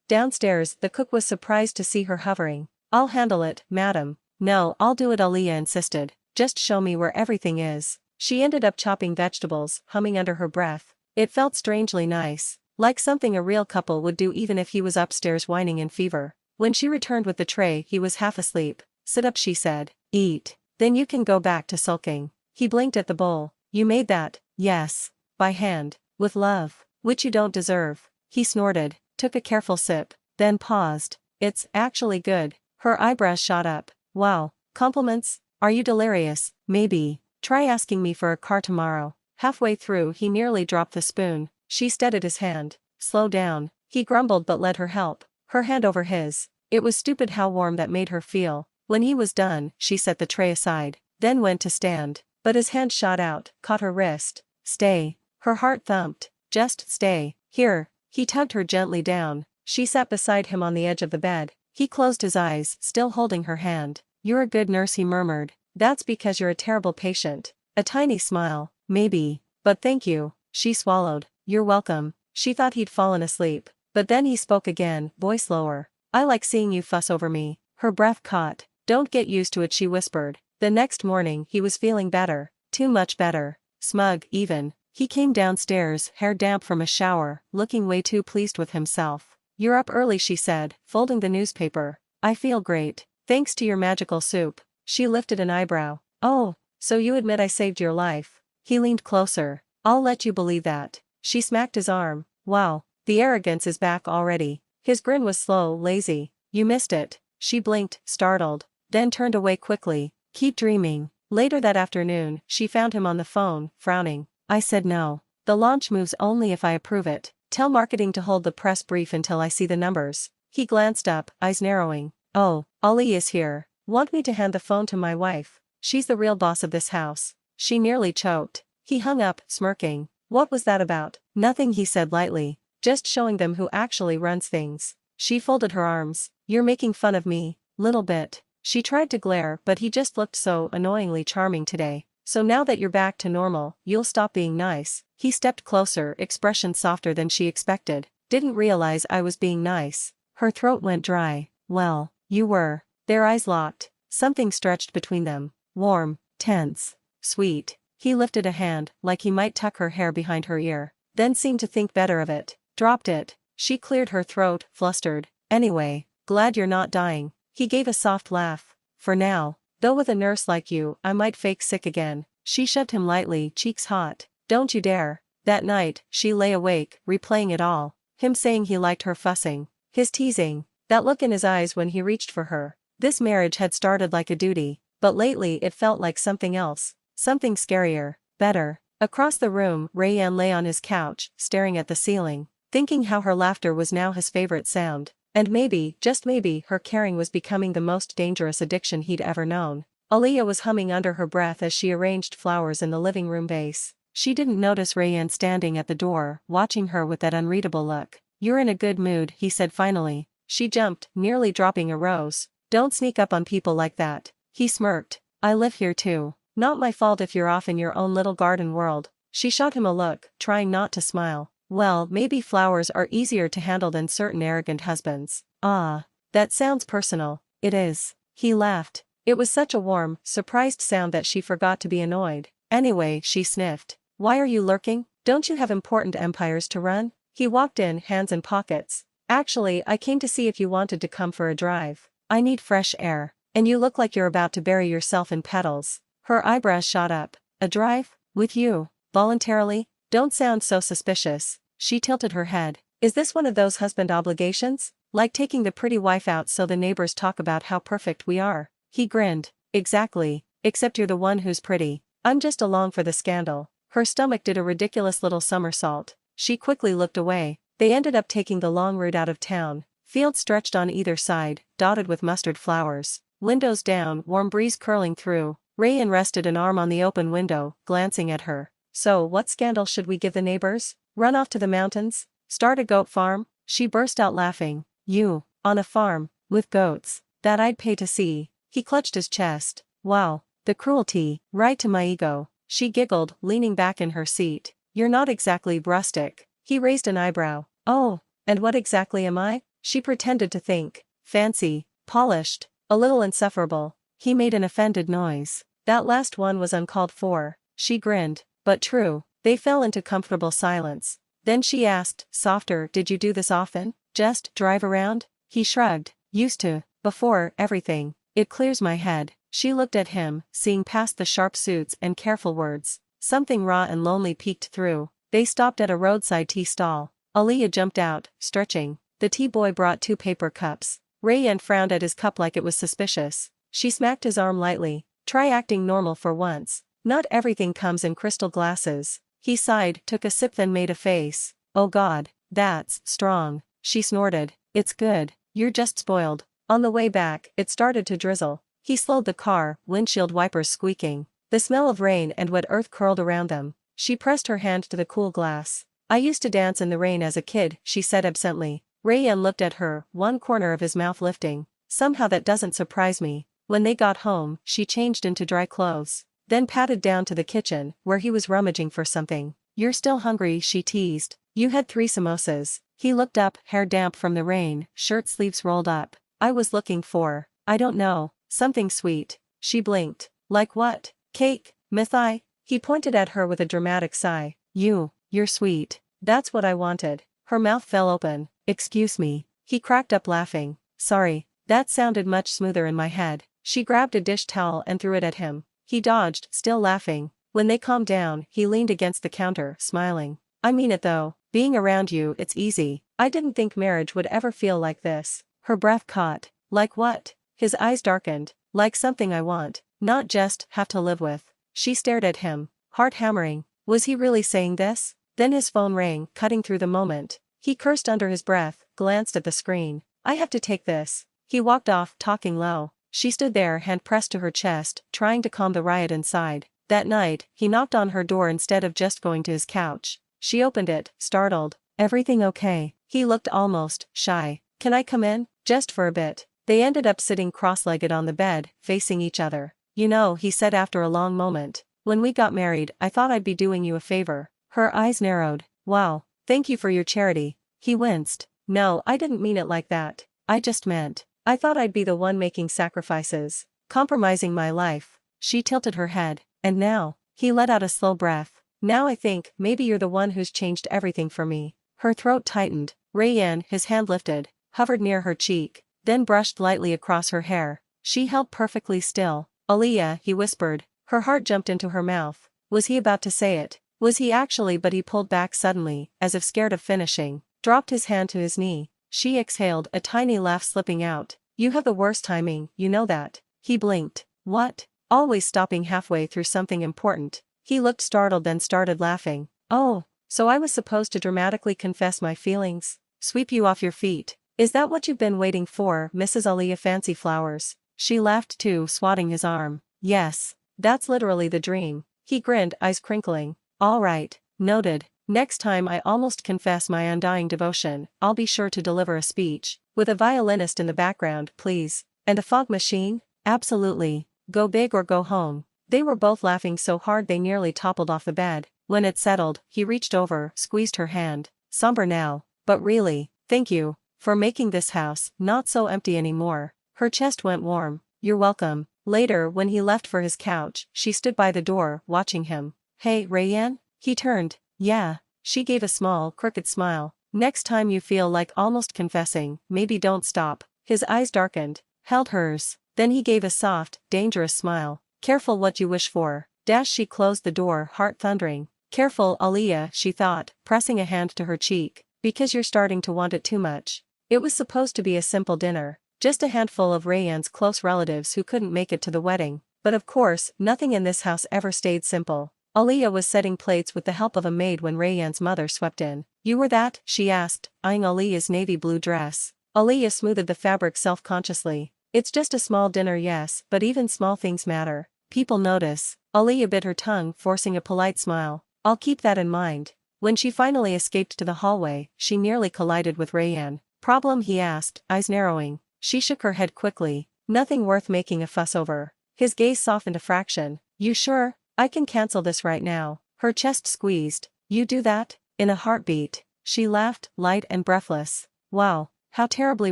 Downstairs, the cook was surprised to see her hovering. I'll handle it, madam. No, I'll do it, Aaliyah insisted. Just show me where everything is. She ended up chopping vegetables, humming under her breath. It felt strangely nice, like something a real couple would do even if he was upstairs whining in fever. When she returned with the tray, he was half asleep. Sit up, she said. Eat. Then you can go back to sulking. He blinked at the bowl. You made that? Yes. By hand. With love. Which you don't deserve. He snorted, took a careful sip, then paused. It's actually good. Her eyebrows shot up. Wow. Compliments? Are you delirious? Maybe. Try asking me for a car tomorrow. Halfway through, he nearly dropped the spoon. She steadied his hand. Slow down. He grumbled but let her help. Her hand over his. It was stupid how warm that made her feel. When he was done, she set the tray aside, then went to stand. But his hand shot out, caught her wrist. Stay. Her heart thumped. Just stay. Here. He tugged her gently down. She sat beside him on the edge of the bed. He closed his eyes, still holding her hand. You're a good nurse, he murmured. That's because you're a terrible patient. A tiny smile. Maybe. But thank you. She swallowed. You're welcome. She thought he'd fallen asleep. But then he spoke again, voice lower. I like seeing you fuss over me. Her breath caught. Don't get used to it, she whispered. The next morning, he was feeling better. Too much better. Smug, even. He came downstairs, hair damp from a shower, looking way too pleased with himself. You're up early, she said, folding the newspaper. I feel great. Thanks to your magical soup. She lifted an eyebrow. Oh, so you admit I saved your life. He leaned closer. I'll let you believe that. She smacked his arm. Wow, the arrogance is back already. His grin was slow, lazy. You missed it. She blinked, startled, then turned away quickly. Keep dreaming. Later that afternoon, she found him on the phone, frowning. I said no. The launch moves only if I approve it. Tell marketing to hold the press brief until I see the numbers. He glanced up, eyes narrowing. Oh, Ali is here. Want me to hand the phone to my wife? She's the real boss of this house. She nearly choked. He hung up, smirking. What was that about? Nothing, he said lightly. Just showing them who actually runs things. She folded her arms. You're making fun of me. Little bit. She tried to glare, but he just looked so annoyingly charming today. So now that you're back to normal, you'll stop being nice. He stepped closer, expression softer than she expected. Didn't realize I was being nice. Her throat went dry. Well, you were. Their eyes locked. Something stretched between them. Warm, tense, sweet. He lifted a hand, like he might tuck her hair behind her ear, then seemed to think better of it. Dropped it. She cleared her throat, flustered. Anyway, glad you're not dying. He gave a soft laugh. For now. Though with a nurse like you, I might fake sick again. She shoved him lightly, cheeks hot. Don't you dare. That night, she lay awake, replaying it all. Him saying he liked her fussing. His teasing. That look in his eyes when he reached for her. This marriage had started like a duty, but lately it felt like something else. Something scarier. Better. Across the room, Rayanne lay on his couch, staring at the ceiling, thinking how her laughter was now his favorite sound. And maybe, just maybe, her caring was becoming the most dangerous addiction he'd ever known. Aaliyah was humming under her breath as she arranged flowers in the living room vase. She didn't notice Rayanne standing at the door, watching her with that unreadable look. You're in a good mood, he said finally. She jumped, nearly dropping a rose. Don't sneak up on people like that. He smirked. I live here too. Not my fault if you're off in your own little garden world. She shot him a look, trying not to smile. Well, maybe flowers are easier to handle than certain arrogant husbands. Ah, that sounds personal. It is. He laughed. It was such a warm, surprised sound that she forgot to be annoyed. Anyway, she sniffed. Why are you lurking? Don't you have important empires to run? He walked in, hands in pockets. Actually, I came to see if you wanted to come for a drive. I need fresh air. And you look like you're about to bury yourself in petals. Her eyebrows shot up. A drive? With you? Voluntarily? Don't sound so suspicious. She tilted her head. Is this one of those husband obligations? Like taking the pretty wife out so the neighbors talk about how perfect we are? He grinned. Exactly. Except you're the one who's pretty. I'm just along for the scandal. Her stomach did a ridiculous little somersault. She quickly looked away. They ended up taking the long route out of town. Fields stretched on either side, dotted with mustard flowers. Windows down, warm breeze curling through. Rayanne rested an arm on the open window, glancing at her. So, what scandal should we give the neighbors? Run off to the mountains? Start a goat farm? She burst out laughing. You, on a farm, with goats? That I'd pay to see. He clutched his chest. Wow, the cruelty, right to my ego. she giggled, leaning back in her seat. You're not exactly rustic. He raised an eyebrow. Oh, and what exactly am I? She pretended to think. Fancy, polished, a little insufferable. He made an offended noise. That last one was uncalled for. She grinned, but true. They fell into comfortable silence. Then she asked, softer, did you do this often? Just drive around? He shrugged. Used to. Before everything. It clears my head. She looked at him, seeing past the sharp suits and careful words. Something raw and lonely peeked through. They stopped at a roadside tea stall. Aaliyah jumped out, stretching. The tea boy brought 2 paper cups. Rayyan frowned at his cup like it was suspicious. She smacked his arm lightly. Try acting normal for once. Not everything comes in crystal glasses. He sighed, took a sip, then made a face. Oh God, that's strong. She snorted. It's good. You're just spoiled. On the way back, it started to drizzle. He slowed the car, windshield wipers squeaking. The smell of rain and wet earth curled around them. She pressed her hand to the cool glass. I used to dance in the rain as a kid, she said absently. Rayyan looked at her, one corner of his mouth lifting. Somehow that doesn't surprise me. When they got home, she changed into dry clothes. Then patted down to the kitchen, where he was rummaging for something. You're still hungry, she teased. You had 3 samosas. He looked up, hair damp from the rain, shirt sleeves rolled up. I was looking for, I don't know, something sweet. She blinked. Like what? Cake? Mithai? He pointed at her with a dramatic sigh. You're sweet. That's what I wanted. Her mouth fell open. Excuse me. He cracked up laughing. Sorry, that sounded much smoother in my head. She grabbed a dish towel and threw it at him. He dodged, still laughing. When they calmed down, he leaned against the counter, smiling. I mean it though. Being around you, it's easy. I didn't think marriage would ever feel like this. Her breath caught. Like what? His eyes darkened. Like something I want, not just have to live with. She stared at him, heart hammering. Was he really saying this? Then his phone rang, cutting through the moment. He cursed under his breath, glanced at the screen. I have to take this. He walked off, talking low. She stood there, hand pressed to her chest, trying to calm the riot inside. That night, he knocked on her door instead of just going to his couch. She opened it, startled. Everything okay? He looked almost shy. Can I come in? Just for a bit. They ended up sitting cross-legged on the bed, facing each other. You know, he said after a long moment. When we got married, I thought I'd be doing you a favor. Her eyes narrowed. Wow. Thank you for your charity. He winced. No, I didn't mean it like that. I just meant, I thought I'd be the one making sacrifices. Compromising my life. She tilted her head. And now? He let out a slow breath. Now I think, maybe you're the one who's changed everything for me. Her throat tightened. Rayyan, his hand lifted, hovered near her cheek, then brushed lightly across her hair. She held perfectly still. Aaliyah, he whispered. Her heart jumped into her mouth. Was he about to say it? Was he actually? But he pulled back suddenly, as if scared of finishing, dropped his hand to his knee. She exhaled, a tiny laugh slipping out. You have the worst timing, you know that. He blinked. What? Always stopping halfway through something important. He looked startled, then started laughing. Oh, so I was supposed to dramatically confess my feelings? Sweep you off your feet. Is that what you've been waiting for, Mrs. Aaliyah Fancy Flowers? She laughed too, swatting his arm. Yes. That's literally the dream. He grinned, eyes crinkling. All right, noted. Next time I almost confess my undying devotion, I'll be sure to deliver a speech. With a violinist in the background, please. And a fog machine? Absolutely. Go big or go home. They were both laughing so hard they nearly toppled off the bed. When it settled, he reached over, squeezed her hand. Somber now. But really, thank you for making this house not so empty anymore. Her chest went warm. You're welcome. Later, when he left for his couch, she stood by the door, watching him. Hey, Rayyan? He turned. Yeah. She gave a small, crooked smile. Next time you feel like almost confessing, maybe don't stop. His eyes darkened, held hers. Then he gave a soft, dangerous smile. Careful what you wish for. She closed the door, heart thundering. Careful, Aaliyah, she thought, pressing a hand to her cheek. Because you're starting to want it too much. It was supposed to be a simple dinner. Just a handful of Rayyan's close relatives who couldn't make it to the wedding. But of course, nothing in this house ever stayed simple. Aaliyah was setting plates with the help of a maid when Rayyan's mother swept in. You were that? She asked, eyeing Aaliyah's navy blue dress. Aaliyah smoothed the fabric self-consciously. It's just a small dinner, yes, but even small things matter. People notice. Aaliyah bit her tongue, forcing a polite smile. I'll keep that in mind. When she finally escaped to the hallway, she nearly collided with Rayyan. Problem? He asked, eyes narrowing. She shook her head quickly. Nothing worth making a fuss over. His gaze softened a fraction. You sure? I can cancel this right now. Her chest squeezed. You do that? In a heartbeat. She laughed, light and breathless. Wow, how terribly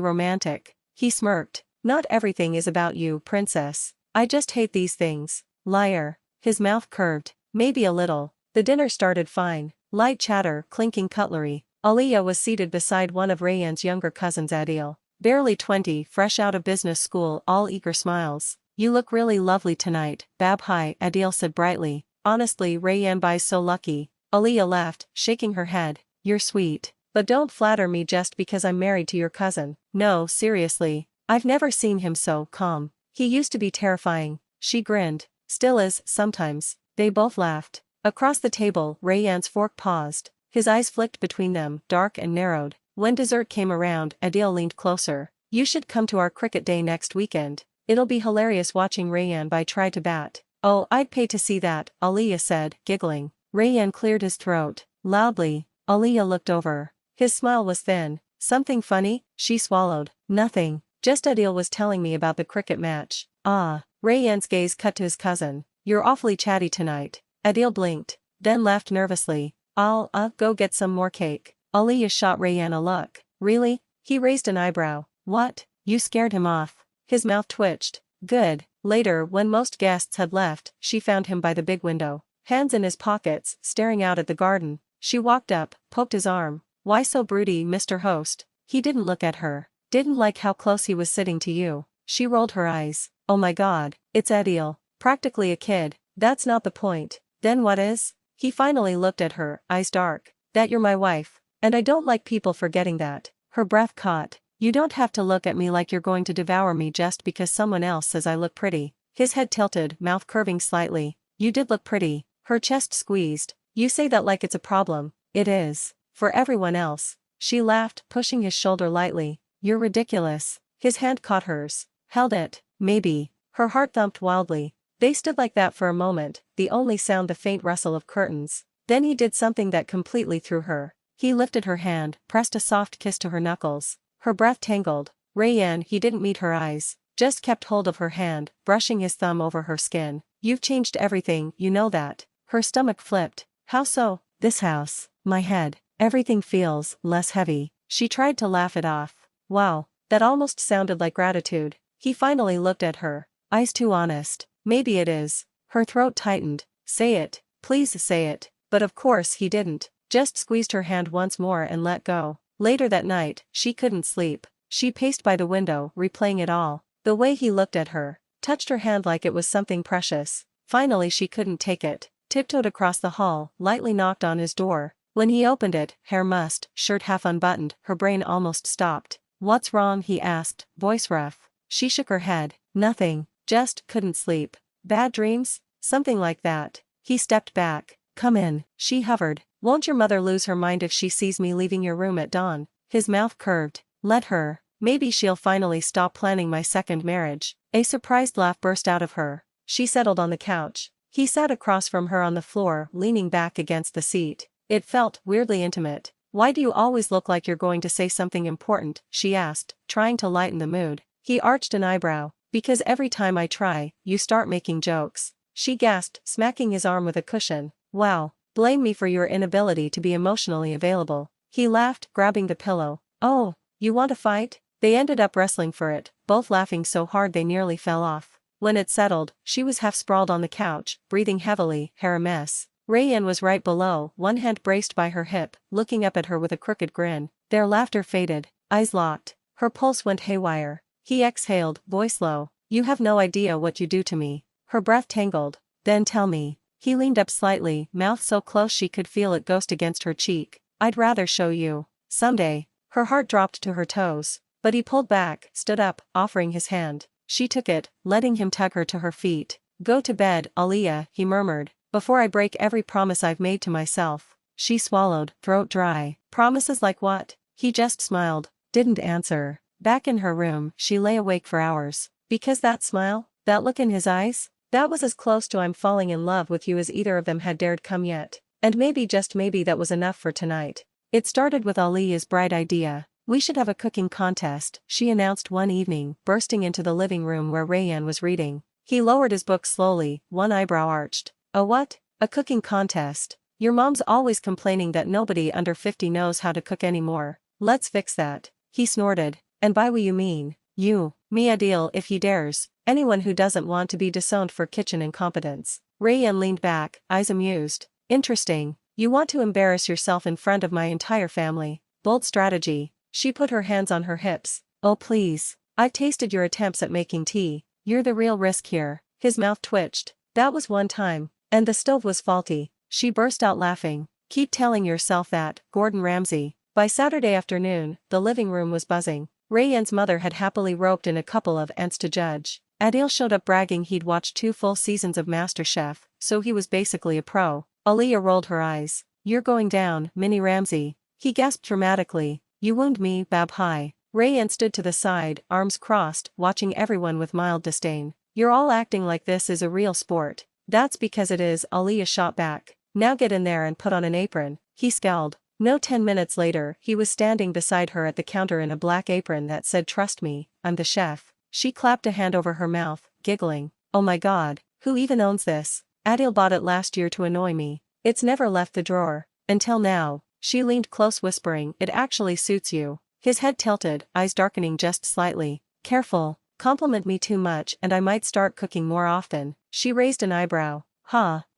romantic. He smirked. Not everything is about you, princess. I just hate these things. Liar. His mouth curved. Maybe a little. The dinner started fine. Light chatter, clinking cutlery. Aliyah was seated beside one of Rayyan's younger cousins, Adil. Barely 20, fresh out of business school, all eager smiles. You look really lovely tonight, Bab. Hi, Adil said brightly. Honestly, Rayyan Bai's so lucky. Aliyah laughed, shaking her head. You're sweet. But don't flatter me just because I'm married to your cousin. No, seriously. I've never seen him so calm. He used to be terrifying. She grinned. Still is, sometimes. They both laughed. Across the table, Rayyan's fork paused. His eyes flicked between them, dark and narrowed. When dessert came around, Adil leaned closer. You should come to our cricket day next weekend. It'll be hilarious watching Rayyan Bai try to bat. Oh, I'd pay to see that, Aliyah said, giggling. Rayyan cleared his throat. Loudly. Aliyah looked over. His smile was thin. Something funny? She swallowed. Nothing. Just Adil was telling me about the cricket match. Ah. Rayyan's gaze cut to his cousin. You're awfully chatty tonight. Adil blinked. Then laughed nervously. I'll go get some more cake. Aliyah shot Rayyan a look. Really? He raised an eyebrow. What? You scared him off. His mouth twitched. Good. Later, when most guests had left, she found him by the big window. Hands in his pockets, staring out at the garden. She walked up, poked his arm. Why so broody, Mr. Host? He didn't look at her. Didn't like how close he was sitting to you. She rolled her eyes. Oh my god, it's Adil. Practically a kid. That's not the point. Then what is? He finally looked at her, eyes dark. That you're my wife. And I don't like people forgetting that. Her breath caught. You don't have to look at me like you're going to devour me just because someone else says I look pretty. His head tilted, mouth curving slightly. You did look pretty. Her chest squeezed. You say that like it's a problem. It is. For everyone else. She laughed, pushing his shoulder lightly. You're ridiculous. His hand caught hers. Held it. Maybe. Her heart thumped wildly. They stood like that for a moment, the only sound the faint rustle of curtains. Then he did something that completely threw her. He lifted her hand, pressed a soft kiss to her knuckles. Her breath tangled. Rayyan, he didn't meet her eyes, just kept hold of her hand, brushing his thumb over her skin. You've changed everything, you know that. Her stomach flipped. How so? This house, my head, everything feels less heavy. She tried to laugh it off. Wow, that almost sounded like gratitude. He finally looked at her. Eyes too honest. Maybe it is. Her throat tightened. Say it. Please say it. But of course he didn't. Just squeezed her hand once more and let go. Later that night, she couldn't sleep. She paced by the window, replaying it all. The way he looked at her. Touched her hand like it was something precious. Finally she couldn't take it. Tiptoed across the hall, lightly knocked on his door. When he opened it, hair mussed, shirt half unbuttoned, her brain almost stopped. What's wrong? He asked, voice rough. She shook her head. Nothing. Just couldn't sleep. Bad dreams? Something like that. He stepped back. Come in. She hovered. Won't your mother lose her mind if she sees me leaving your room at dawn? His mouth curved. Let her. Maybe she'll finally stop planning my second marriage. A surprised laugh burst out of her. She settled on the couch. He sat across from her on the floor, leaning back against the seat. It felt weirdly intimate. Why do you always look like you're going to say something important? She asked, trying to lighten the mood. He arched an eyebrow. Because every time I try, you start making jokes. She gasped, smacking his arm with a cushion. Wow. Blame me for your inability to be emotionally available. He laughed, grabbing the pillow. Oh, you want to fight? They ended up wrestling for it, both laughing so hard they nearly fell off. When it settled, she was half sprawled on the couch, breathing heavily, hair a mess. Rayyan was right below, one hand braced by her hip, looking up at her with a crooked grin. Their laughter faded, eyes locked. Her pulse went haywire. He exhaled, voice low. You have no idea what you do to me. Her breath tangled. Then tell me. He leaned up slightly, mouth so close she could feel it ghost against her cheek. I'd rather show you. Someday. Her heart dropped to her toes. But he pulled back, stood up, offering his hand. She took it, letting him tug her to her feet. Go to bed, Aliyah, he murmured, before I break every promise I've made to myself. She swallowed, throat dry. Promises like what? He just smiled, didn't answer. Back in her room, she lay awake for hours. Because that smile, that look in his eyes, that was as close to I'm falling in love with you as either of them had dared come yet. And maybe just maybe that was enough for tonight. It started with Aliyah's bright idea. We should have a cooking contest, she announced one evening, bursting into the living room where Rayyan was reading. He lowered his book slowly, one eyebrow arched. A what? A cooking contest. Your mom's always complaining that nobody under 50 knows how to cook anymore. Let's fix that. He snorted. And by we you mean, you, me Adil if he dares, anyone who doesn't want to be disowned for kitchen incompetence. Rayyan leaned back, eyes amused. Interesting. You want to embarrass yourself in front of my entire family. Bold strategy. She put her hands on her hips. Oh please. I've tasted your attempts at making tea. You're the real risk here. His mouth twitched. That was one time. And the stove was faulty. She burst out laughing. Keep telling yourself that, Gordon Ramsay. By Saturday afternoon, the living room was buzzing. Rayyan's mother had happily roped in a couple of aunts to judge. Adil showed up bragging he'd watched 2 full seasons of MasterChef, so he was basically a pro. Aliyah rolled her eyes. You're going down, Mini Ramsay. He gasped dramatically. You wound me, Babhai. Rayyan stood to the side, arms crossed, watching everyone with mild disdain. You're all acting like this is a real sport. That's because it is, Aliyah shot back. Now get in there and put on an apron. He scowled. No 10 minutes later, he was standing beside her at the counter in a black apron that said trust me, I'm the chef. She clapped a hand over her mouth, giggling. Oh my god, who even owns this? Adil bought it last year to annoy me. It's never left the drawer. Until now. She leaned close whispering, it actually suits you. His head tilted, eyes darkening just slightly. Careful, compliment me too much and I might start cooking more often. She raised an eyebrow.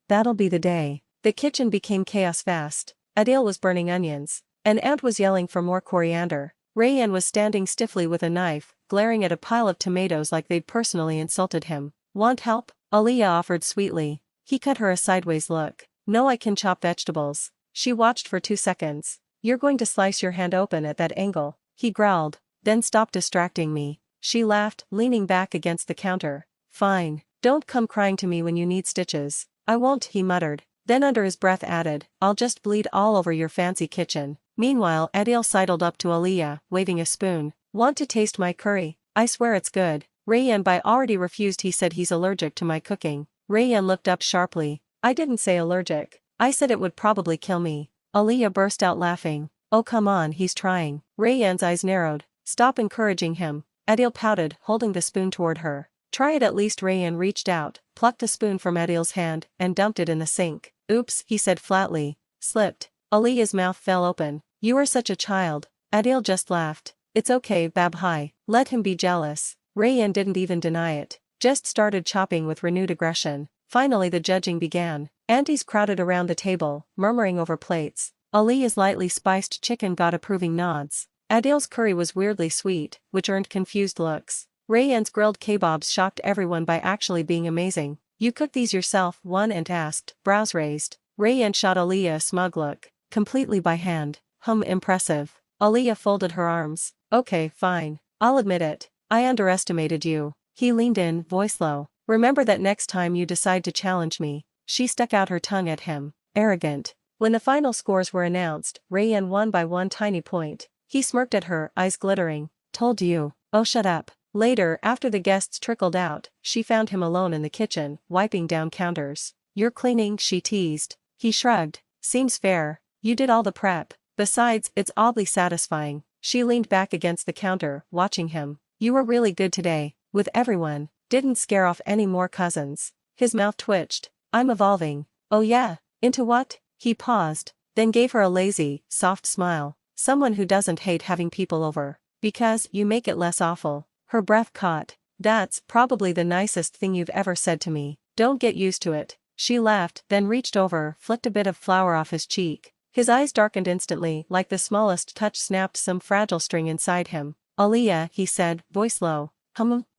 That'll be the day. The kitchen became chaos fast. Adil was burning onions. An aunt was yelling for more coriander. Rayyan was standing stiffly with a knife, glaring at a pile of tomatoes like they'd personally insulted him. Want help? Aliyah offered sweetly. He cut her a sideways look. No, I can chop vegetables. She watched for 2 seconds. You're going to slice your hand open at that angle. He growled. Then stop distracting me. She laughed, leaning back against the counter. Fine. Don't come crying to me when you need stitches. I won't, he muttered. Then under his breath added, I'll just bleed all over your fancy kitchen. Meanwhile Adil sidled up to Aliyah, waving a spoon. Want to taste my curry? I swear it's good. Rayyan by already refused. He said he's allergic to my cooking. Rayyan looked up sharply. I didn't say allergic. I said it would probably kill me. Aliyah burst out laughing. Oh come on, he's trying. Rayyan's eyes narrowed. Stop encouraging him. Adil pouted, holding the spoon toward her. Try it at least. Rayyan reached out, plucked the spoon from Adil's hand, and dumped it in the sink. Oops, he said flatly. Slipped. Aliyah's mouth fell open. You are such a child. Adil just laughed. It's okay, Babhai. Let him be jealous. Rayyan didn't even deny it. Just started chopping with renewed aggression. Finally the judging began. Aunties crowded around the table, murmuring over plates. Aliyah's lightly spiced chicken got approving nods. Adil's curry was weirdly sweet, which earned confused looks. Rayyan's grilled kebabs shocked everyone by actually being amazing. You cooked these yourself? One aunt asked, brows raised. Rayyan shot Aliyah a smug look. Completely by hand. Impressive. Aliyah folded her arms. Okay, fine. I'll admit it. I underestimated you. He leaned in, voice low. Remember that next time you decide to challenge me. She stuck out her tongue at him. Arrogant. When the final scores were announced, Rayyan won by 1 tiny point. He smirked at her, eyes glittering. Told you. Oh shut up. Later, after the guests trickled out, she found him alone in the kitchen, wiping down counters. You're cleaning, she teased. He shrugged. Seems fair. You did all the prep. Besides, it's oddly satisfying. She leaned back against the counter, watching him. You were really good today. With everyone. Didn't scare off any more cousins. His mouth twitched. I'm evolving. Oh yeah? Into what? He paused, then gave her a lazy, soft smile. Someone who doesn't hate having people over. Because you make it less awful. Her breath caught. That's probably the nicest thing you've ever said to me. Don't get used to it. She laughed, then reached over, flicked a bit of flour off his cheek. His eyes darkened instantly, like the smallest touch snapped some fragile string inside him. Aliyah, he said, voice low.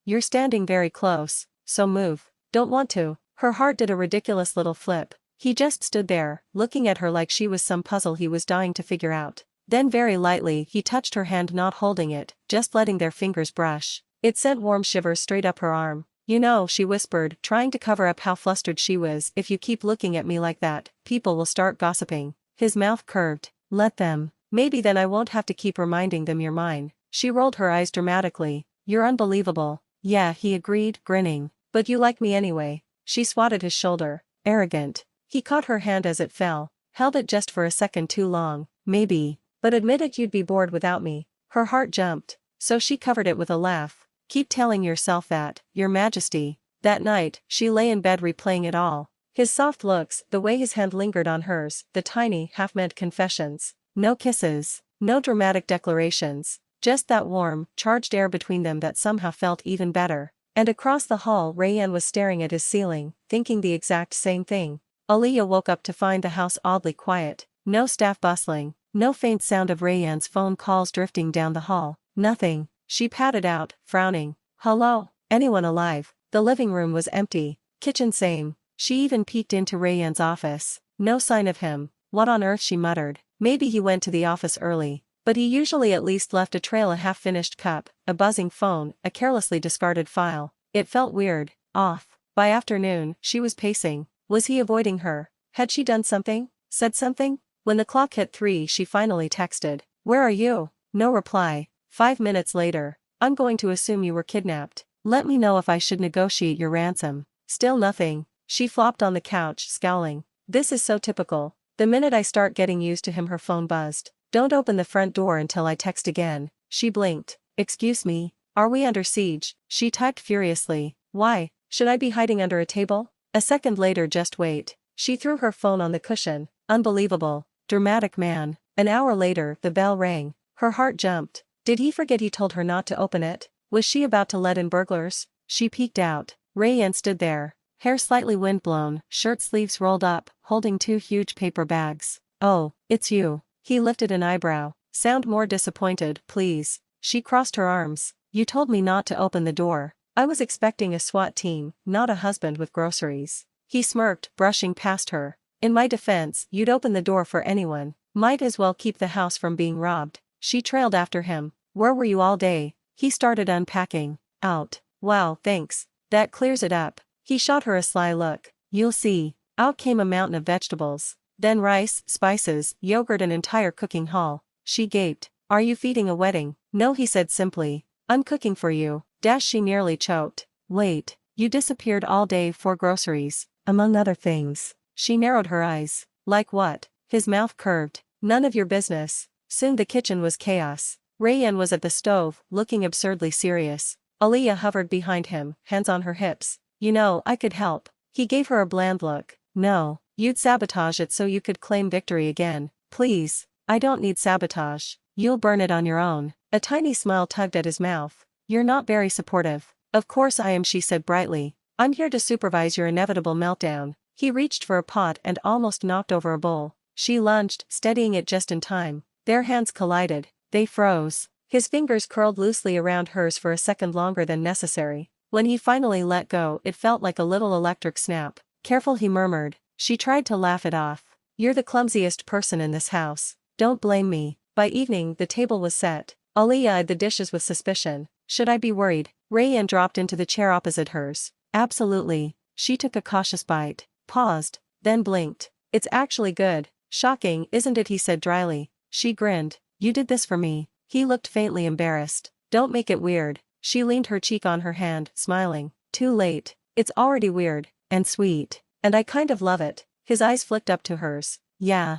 You're standing very close, so move. Don't want to. Her heart did a ridiculous little flip. He just stood there, looking at her like she was some puzzle he was dying to figure out. Then very lightly he touched her hand, not holding it, just letting their fingers brush. It sent warm shivers straight up her arm. You know, she whispered, trying to cover up how flustered she was, if you keep looking at me like that, people will start gossiping. His mouth curved. Let them. Maybe then I won't have to keep reminding them you're mine. She rolled her eyes dramatically. You're unbelievable. Yeah, he agreed, grinning. But you like me anyway. She swatted his shoulder. Arrogant. He caught her hand as it fell, held it just for a second too long. Maybe. But admit it, you'd be bored without me. Her heart jumped. So she covered it with a laugh. Keep telling yourself that, Your Majesty. That night, she lay in bed replaying it all. His soft looks, the way his hand lingered on hers, the tiny, half-meant confessions. No kisses, no dramatic declarations, just that warm, charged air between them that somehow felt even better. And across the hall Rayanne was staring at his ceiling, thinking the exact same thing. Aaliyah woke up to find the house oddly quiet, no staff bustling, no faint sound of Rayanne's phone calls drifting down the hall, nothing. She patted out, frowning. Hello? Anyone alive? The living room was empty, kitchen same. She even peeked into Rayanne's office. No sign of him. What on earth, she muttered. Maybe he went to the office early. But he usually at least left a trail, a half-finished cup, a buzzing phone, a carelessly discarded file. It felt weird, off. By afternoon, she was pacing. Was he avoiding her? Had she done something? Said something? When the clock hit 3, she finally texted. Where are you? No reply. 5 minutes later. I'm going to assume you were kidnapped. Let me know if I should negotiate your ransom. Still nothing. She flopped on the couch, scowling. This is so typical. The minute I start getting used to him, her phone buzzed. Don't open the front door until I text again. She blinked. Excuse me? Are we under siege? She typed furiously. Why? Should I be hiding under a table? A second later, just wait. She threw her phone on the cushion. Unbelievable. Dramatic man. An hour later, the bell rang. Her heart jumped. Did he forget he told her not to open it? Was she about to let in burglars? She peeked out. Rayanne stood there. Hair slightly windblown, shirt sleeves rolled up, holding 2 huge paper bags. Oh, it's you. He lifted an eyebrow. Sound more disappointed, please. She crossed her arms. You told me not to open the door. I was expecting a SWAT team, not a husband with groceries. He smirked, brushing past her. In my defense, you'd open the door for anyone. Might as well keep the house from being robbed. She trailed after him. Where were you all day? He started unpacking. Out. Wow, thanks. That clears it up. He shot her a sly look. You'll see. Out came a mountain of vegetables. Then rice, spices, yogurt, an entire cooking haul. She gaped. Are you feeding a wedding? No, he said simply. I'm cooking for you. She nearly choked. Wait, you disappeared all day for groceries, among other things. She narrowed her eyes. Like what? His mouth curved. None of your business. Soon the kitchen was chaos. Rayanne was at the stove, looking absurdly serious. Aaliyah hovered behind him, hands on her hips. You know, I could help. He gave her a bland look. No, you'd sabotage it so you could claim victory again. Please. I don't need sabotage. You'll burn it on your own. A tiny smile tugged at his mouth. You're not very supportive. Of course I am, she said brightly. I'm here to supervise your inevitable meltdown. He reached for a pot and almost knocked over a bowl. She lunged, steadying it just in time. Their hands collided. They froze. His fingers curled loosely around hers for a second longer than necessary. When he finally let go, it felt like a little electric snap. Careful, he murmured. She tried to laugh it off. You're the clumsiest person in this house. Don't blame me. By evening, the table was set. Aaliyah eyed the dishes with suspicion. Should I be worried? Rayanne dropped into the chair opposite hers. Absolutely. She took a cautious bite, paused, then blinked. It's actually good. Shocking, isn't it? He said dryly. She grinned. You did this for me. He looked faintly embarrassed. Don't make it weird. She leaned her cheek on her hand, smiling. Too late. It's already weird. And sweet. And I kind of love it. His eyes flicked up to hers. Yeah.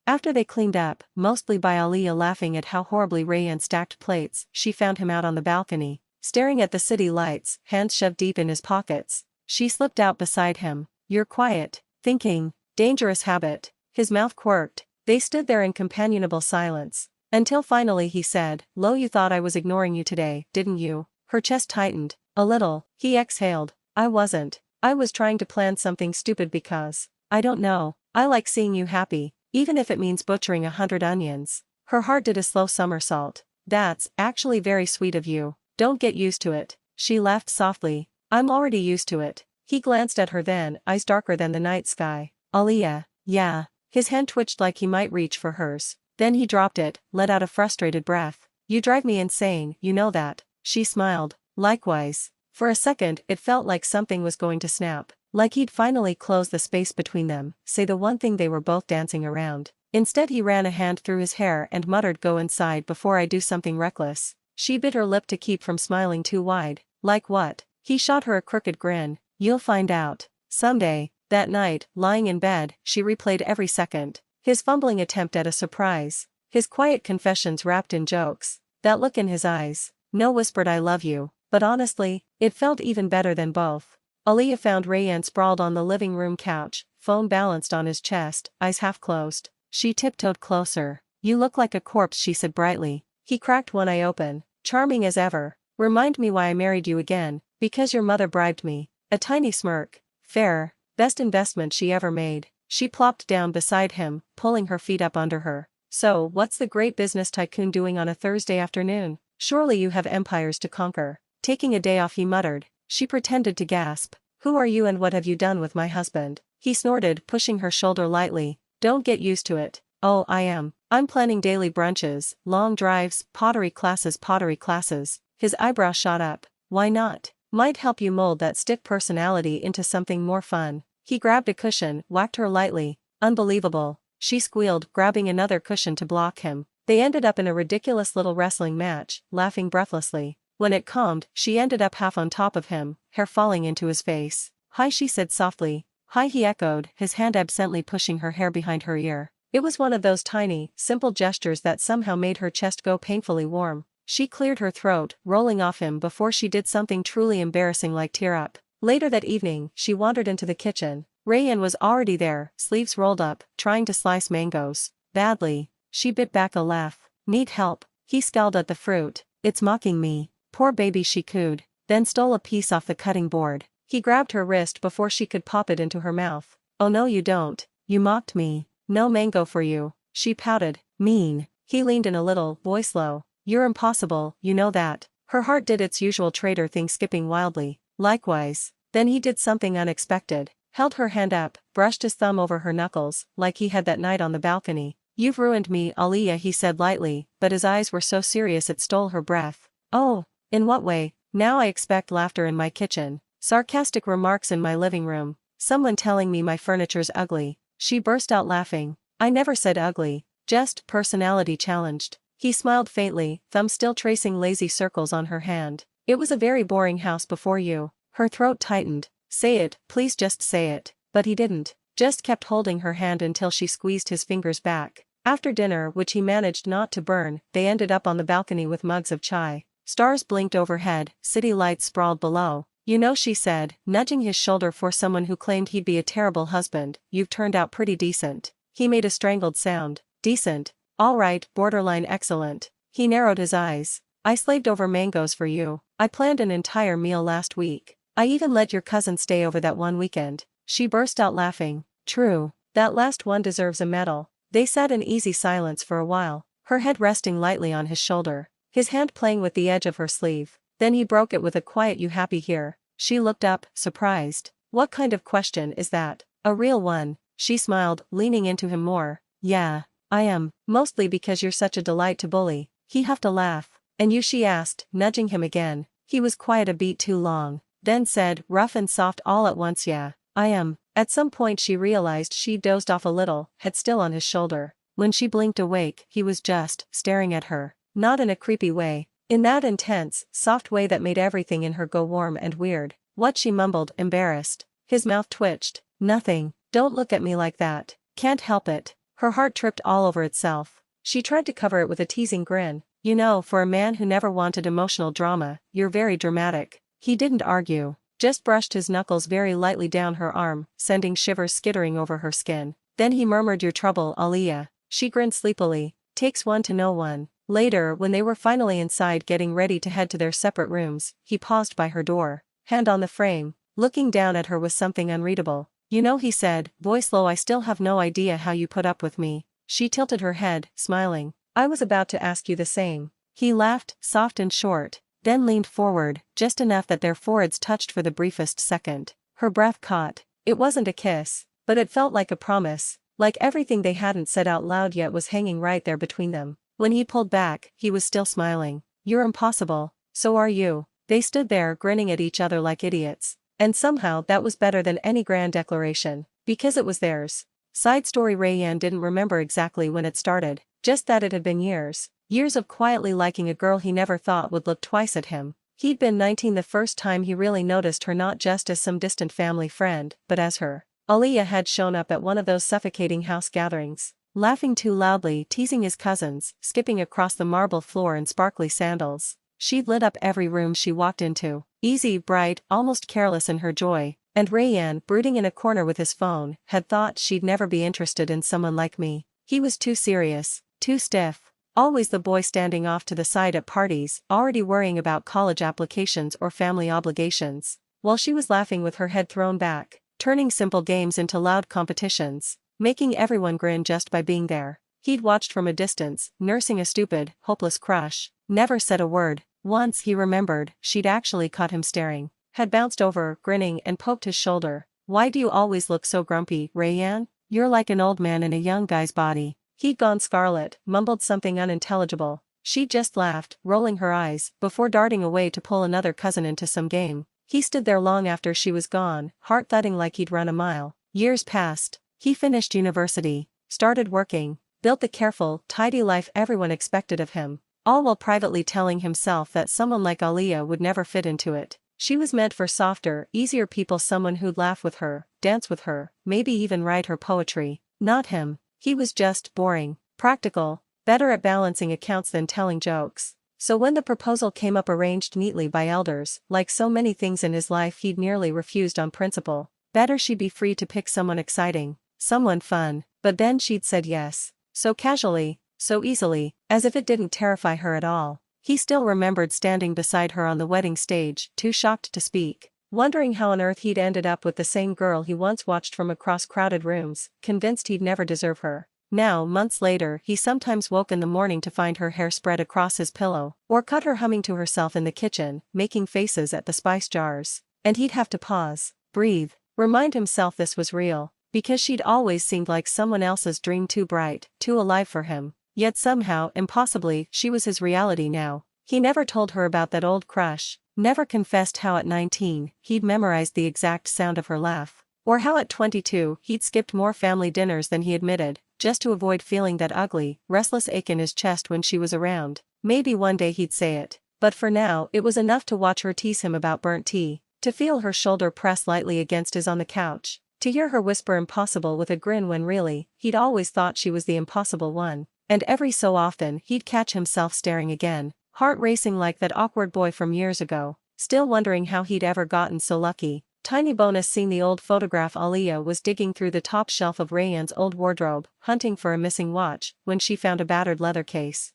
After they cleaned up, mostly by Aaliyah laughing at how horribly Rayanne stacked plates, she found him out on the balcony, staring at the city lights, hands shoved deep in his pockets. She slipped out beside him. You're quiet. Thinking. Dangerous habit. His mouth quirked. They stood there in companionable silence. Until finally he said, Lo, you thought I was ignoring you today, didn't you? Her chest tightened. A little. He exhaled. I wasn't. I was trying to plan something stupid because, I don't know, I like seeing you happy, even if it means butchering 100 onions. Her heart did a slow somersault. That's actually very sweet of you. Don't get used to it. She laughed softly. I'm already used to it. He glanced at her then, eyes darker than the night sky. Aaliyah. Yeah. His hand twitched like he might reach for hers. Then he dropped it, let out a frustrated breath. You drive me insane, you know that. She smiled. Likewise. For a second, it felt like something was going to snap. Like he'd finally close the space between them, say the one thing they were both dancing around. Instead he ran a hand through his hair and muttered, go inside before I do something reckless. She bit her lip to keep from smiling too wide. Like what? He shot her a crooked grin. You'll find out. Someday. That night, lying in bed, she replayed every second. His fumbling attempt at a surprise. His quiet confessions wrapped in jokes. That look in his eyes. No whispered I love you, but honestly, it felt even better than both. Aaliyah found Rayyan sprawled on the living room couch, phone balanced on his chest, eyes half closed. She tiptoed closer. "You look like a corpse," she said brightly. He cracked one eye open. "Charming as ever. Remind me why I married you again." "Because your mother bribed me." A tiny smirk. "Fair. Best investment she ever made." She plopped down beside him, pulling her feet up under her. "So, what's the great business tycoon doing on a Thursday afternoon? Surely you have empires to conquer." "Taking a day off," he muttered. She pretended to gasp. "Who are you and what have you done with my husband?" He snorted, pushing her shoulder lightly. "Don't get used to it." "Oh, I'm planning daily brunches, long drives, pottery classes, pottery classes." His eyebrow shot up. "Why not? Might help you mold that stiff personality into something more fun." He grabbed a cushion, whacked her lightly. "Unbelievable," she squealed, grabbing another cushion to block him. They ended up in a ridiculous little wrestling match, laughing breathlessly. When it calmed, she ended up half on top of him, hair falling into his face. "Hi," she said softly. "Hi," he echoed, his hand absently pushing her hair behind her ear. It was one of those tiny, simple gestures that somehow made her chest go painfully warm. She cleared her throat, rolling off him before she did something truly embarrassing like tear up. Later that evening, she wandered into the kitchen. Rayyan was already there, sleeves rolled up, trying to slice mangoes. "Badly." She bit back a laugh. "Need help?" He scowled at the fruit. "It's mocking me." "Poor baby," she cooed, then stole a piece off the cutting board. He grabbed her wrist before she could pop it into her mouth. "Oh no you don't. You mocked me. No mango for you." She pouted. "Mean." He leaned in a little, voice low. "You're impossible, you know that." Her heart did its usual traitor thing, skipping wildly. "Likewise." Then he did something unexpected. Held her hand up, brushed his thumb over her knuckles, like he had that night on the balcony. "You've ruined me, Aaliyah," he said lightly, but his eyes were so serious it stole her breath. "Oh, in what way?" "Now I expect laughter in my kitchen. Sarcastic remarks in my living room. Someone telling me my furniture's ugly." She burst out laughing. "I never said ugly. Just personality challenged." He smiled faintly, thumb still tracing lazy circles on her hand. "It was a very boring house before you." Her throat tightened. "Say it, please just say it." But he didn't. Just kept holding her hand until she squeezed his fingers back. After dinner, which he managed not to burn, they ended up on the balcony with mugs of chai. Stars blinked overhead, city lights sprawled below. "You know," she said, nudging his shoulder, "for someone who claimed he'd be a terrible husband, you've turned out pretty decent." He made a strangled sound. "Decent? All right, borderline excellent." He narrowed his eyes. "I slaved over mangoes for you. I planned an entire meal last week. I even let your cousin stay over that one weekend." She burst out laughing. "True. That last one deserves a medal." They sat in easy silence for a while, her head resting lightly on his shoulder, his hand playing with the edge of her sleeve. Then he broke it with a quiet, "You happy here?" She looked up, surprised. "What kind of question is that?" "A real one." She smiled, leaning into him more. "Yeah, I am, mostly because you're such a delight to bully." He huffed a laugh. "And you?" she asked, nudging him again. He was quiet a beat too long, then said, rough and soft all at once, "Yeah, I am." At some point she realized she'd dozed off a little, head still on his shoulder. When she blinked awake, he was just staring at her. Not in a creepy way. In that intense, soft way that made everything in her go warm and weird. "What?" she mumbled, embarrassed. His mouth twitched. "Nothing. Don't look at me like that." "Can't help it." Her heart tripped all over itself. She tried to cover it with a teasing grin. "You know, for a man who never wanted emotional drama, you're very dramatic." He didn't argue, just brushed his knuckles very lightly down her arm, sending shivers skittering over her skin. Then he murmured, "Your trouble, Aaliyah." She grinned sleepily. "Takes one to know one." Later, when they were finally inside getting ready to head to their separate rooms, he paused by her door, hand on the frame, looking down at her with something unreadable. "You know," he said, voice low, "I still have no idea how you put up with me." She tilted her head, smiling. "I was about to ask you the same." He laughed, soft and short, then leaned forward, just enough that their foreheads touched for the briefest second. Her breath caught. It wasn't a kiss, but it felt like a promise, like everything they hadn't said out loud yet was hanging right there between them. When he pulled back, he was still smiling. "You're impossible. So are you." They stood there grinning at each other like idiots. And somehow that was better than any grand declaration, because it was theirs. Side story: Rayyan didn't remember exactly when it started, just that it had been years. Years of quietly liking a girl he never thought would look twice at him. He'd been 19 the first time he really noticed her, not just as some distant family friend, but as her. Aaliyah had shown up at one of those suffocating house gatherings, laughing too loudly, teasing his cousins, skipping across the marble floor in sparkly sandals. She'd lit up every room she walked into, easy, bright, almost careless in her joy, and Rayan, brooding in a corner with his phone, had thought she'd never be interested in someone like me. He was too serious, too stiff. Always the boy standing off to the side at parties, already worrying about college applications or family obligations, while she was laughing with her head thrown back, turning simple games into loud competitions, making everyone grin just by being there. He'd watched from a distance, nursing a stupid, hopeless crush, never said a word. Once he remembered, she'd actually caught him staring, had bounced over, grinning, and poked his shoulder. "Why do you always look so grumpy, Rayan? You're like an old man in a young guy's body." He'd gone scarlet, mumbled something unintelligible. She just laughed, rolling her eyes, before darting away to pull another cousin into some game. He stood there long after she was gone, heart thudding like he'd run a mile. Years passed. He finished university, started working, built the careful, tidy life everyone expected of him, all while privately telling himself that someone like Aliyah would never fit into it. She was meant for softer, easier people, someone who'd laugh with her, dance with her, maybe even write her poetry. Not him. He was just boring, practical, better at balancing accounts than telling jokes. So when the proposal came up arranged neatly by elders, like so many things in his life he'd nearly refused on principle. Better she'd be free to pick someone exciting, someone fun, but then she'd said yes. So casually, so easily, as if it didn't terrify her at all. He still remembered standing beside her on the wedding stage, too shocked to speak, wondering how on earth he'd ended up with the same girl he once watched from across crowded rooms, convinced he'd never deserve her. Now, months later, he sometimes woke in the morning to find her hair spread across his pillow, or caught her humming to herself in the kitchen, making faces at the spice jars. And he'd have to pause, breathe, remind himself this was real, because she'd always seemed like someone else's dream, too bright, too alive for him. Yet somehow, impossibly, she was his reality now. He never told her about that old crush, never confessed how at 19, he'd memorized the exact sound of her laugh, or how at 22, he'd skipped more family dinners than he admitted, just to avoid feeling that ugly, restless ache in his chest when she was around. Maybe one day he'd say it, but for now it was enough to watch her tease him about burnt tea, to feel her shoulder press lightly against his on the couch, to hear her whisper impossible with a grin when really, he'd always thought she was the impossible one. And every so often he'd catch himself staring again, heart racing like that awkward boy from years ago, still wondering how he'd ever gotten so lucky. Tiny bonus scene: the old photograph. Aliyah was digging through the top shelf of Rayan's old wardrobe, hunting for a missing watch, when she found a battered leather case.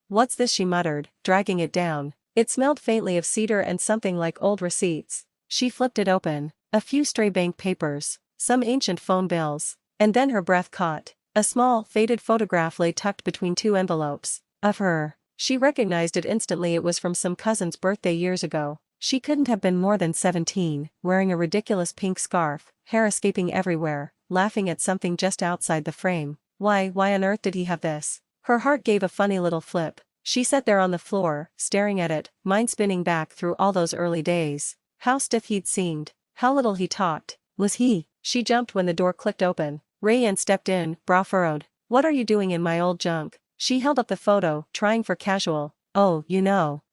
What's this?" she muttered, dragging it down. It smelled faintly of cedar and something like old receipts. She flipped it open. A few stray bank papers, some ancient phone bills, and then her breath caught. A small, faded photograph lay tucked between two envelopes. Of her. She recognized it instantly. It was from some cousin's birthday years ago. She couldn't have been more than 17, wearing a ridiculous pink scarf, hair escaping everywhere, laughing at something just outside the frame. Why on earth did he have this? Her heart gave a funny little flip. She sat there on the floor, staring at it, mind spinning back through all those early days. How stiff he'd seemed, how little he talked. Was he? She jumped when the door clicked open. Rayan stepped in, brow furrowed. "What are you doing in my old junk?" She held up the photo, trying for casual. "Oh,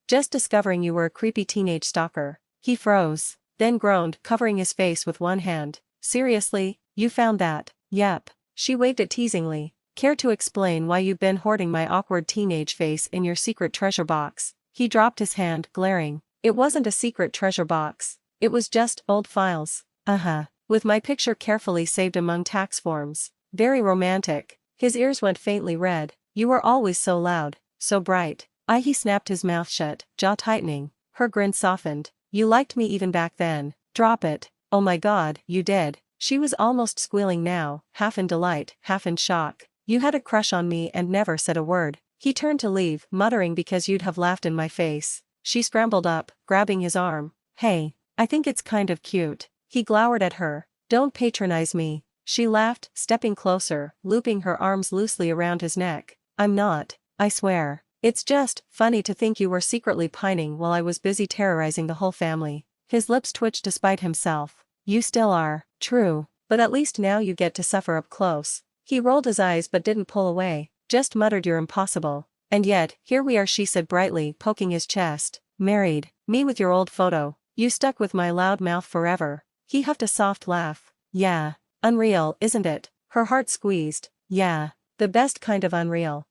just discovering you were a creepy teenage stalker." He froze, then groaned, covering his face with one hand. "Seriously? You found that?" "Yep." She waved it teasingly. "Care to explain why you've been hoarding my awkward teenage face in your secret treasure box?" He dropped his hand, glaring. "It wasn't a secret treasure box. It was just old files. With my picture carefully saved among tax forms. Very romantic." His ears went faintly red. "You were always so loud, so bright." He snapped his mouth shut, jaw tightening. Her grin softened. "You liked me even back then." "Drop it." "Oh my God, you did." She was almost squealing now, half in delight, half in shock. "You had a crush on me and never said a word." He turned to leave, muttering, "Because you'd have laughed in my face." She scrambled up, grabbing his arm. "Hey, I think it's kind of cute." He glowered at her. "Don't patronize me." She laughed, stepping closer, looping her arms loosely around his neck. "I'm not, I swear. It's just funny to think you were secretly pining while I was busy terrorizing the whole family." His lips twitched despite himself. "You still are. True, but at least now you get to suffer up close." He rolled his eyes but didn't pull away, just muttered, "You're impossible." "And yet, here we are," she said brightly, poking his chest. "Married, me with your old photo. You stuck with my loud mouth forever." He huffed a soft laugh. "Yeah. Unreal, isn't it?" Her heart squeezed. "Yeah. The best kind of unreal."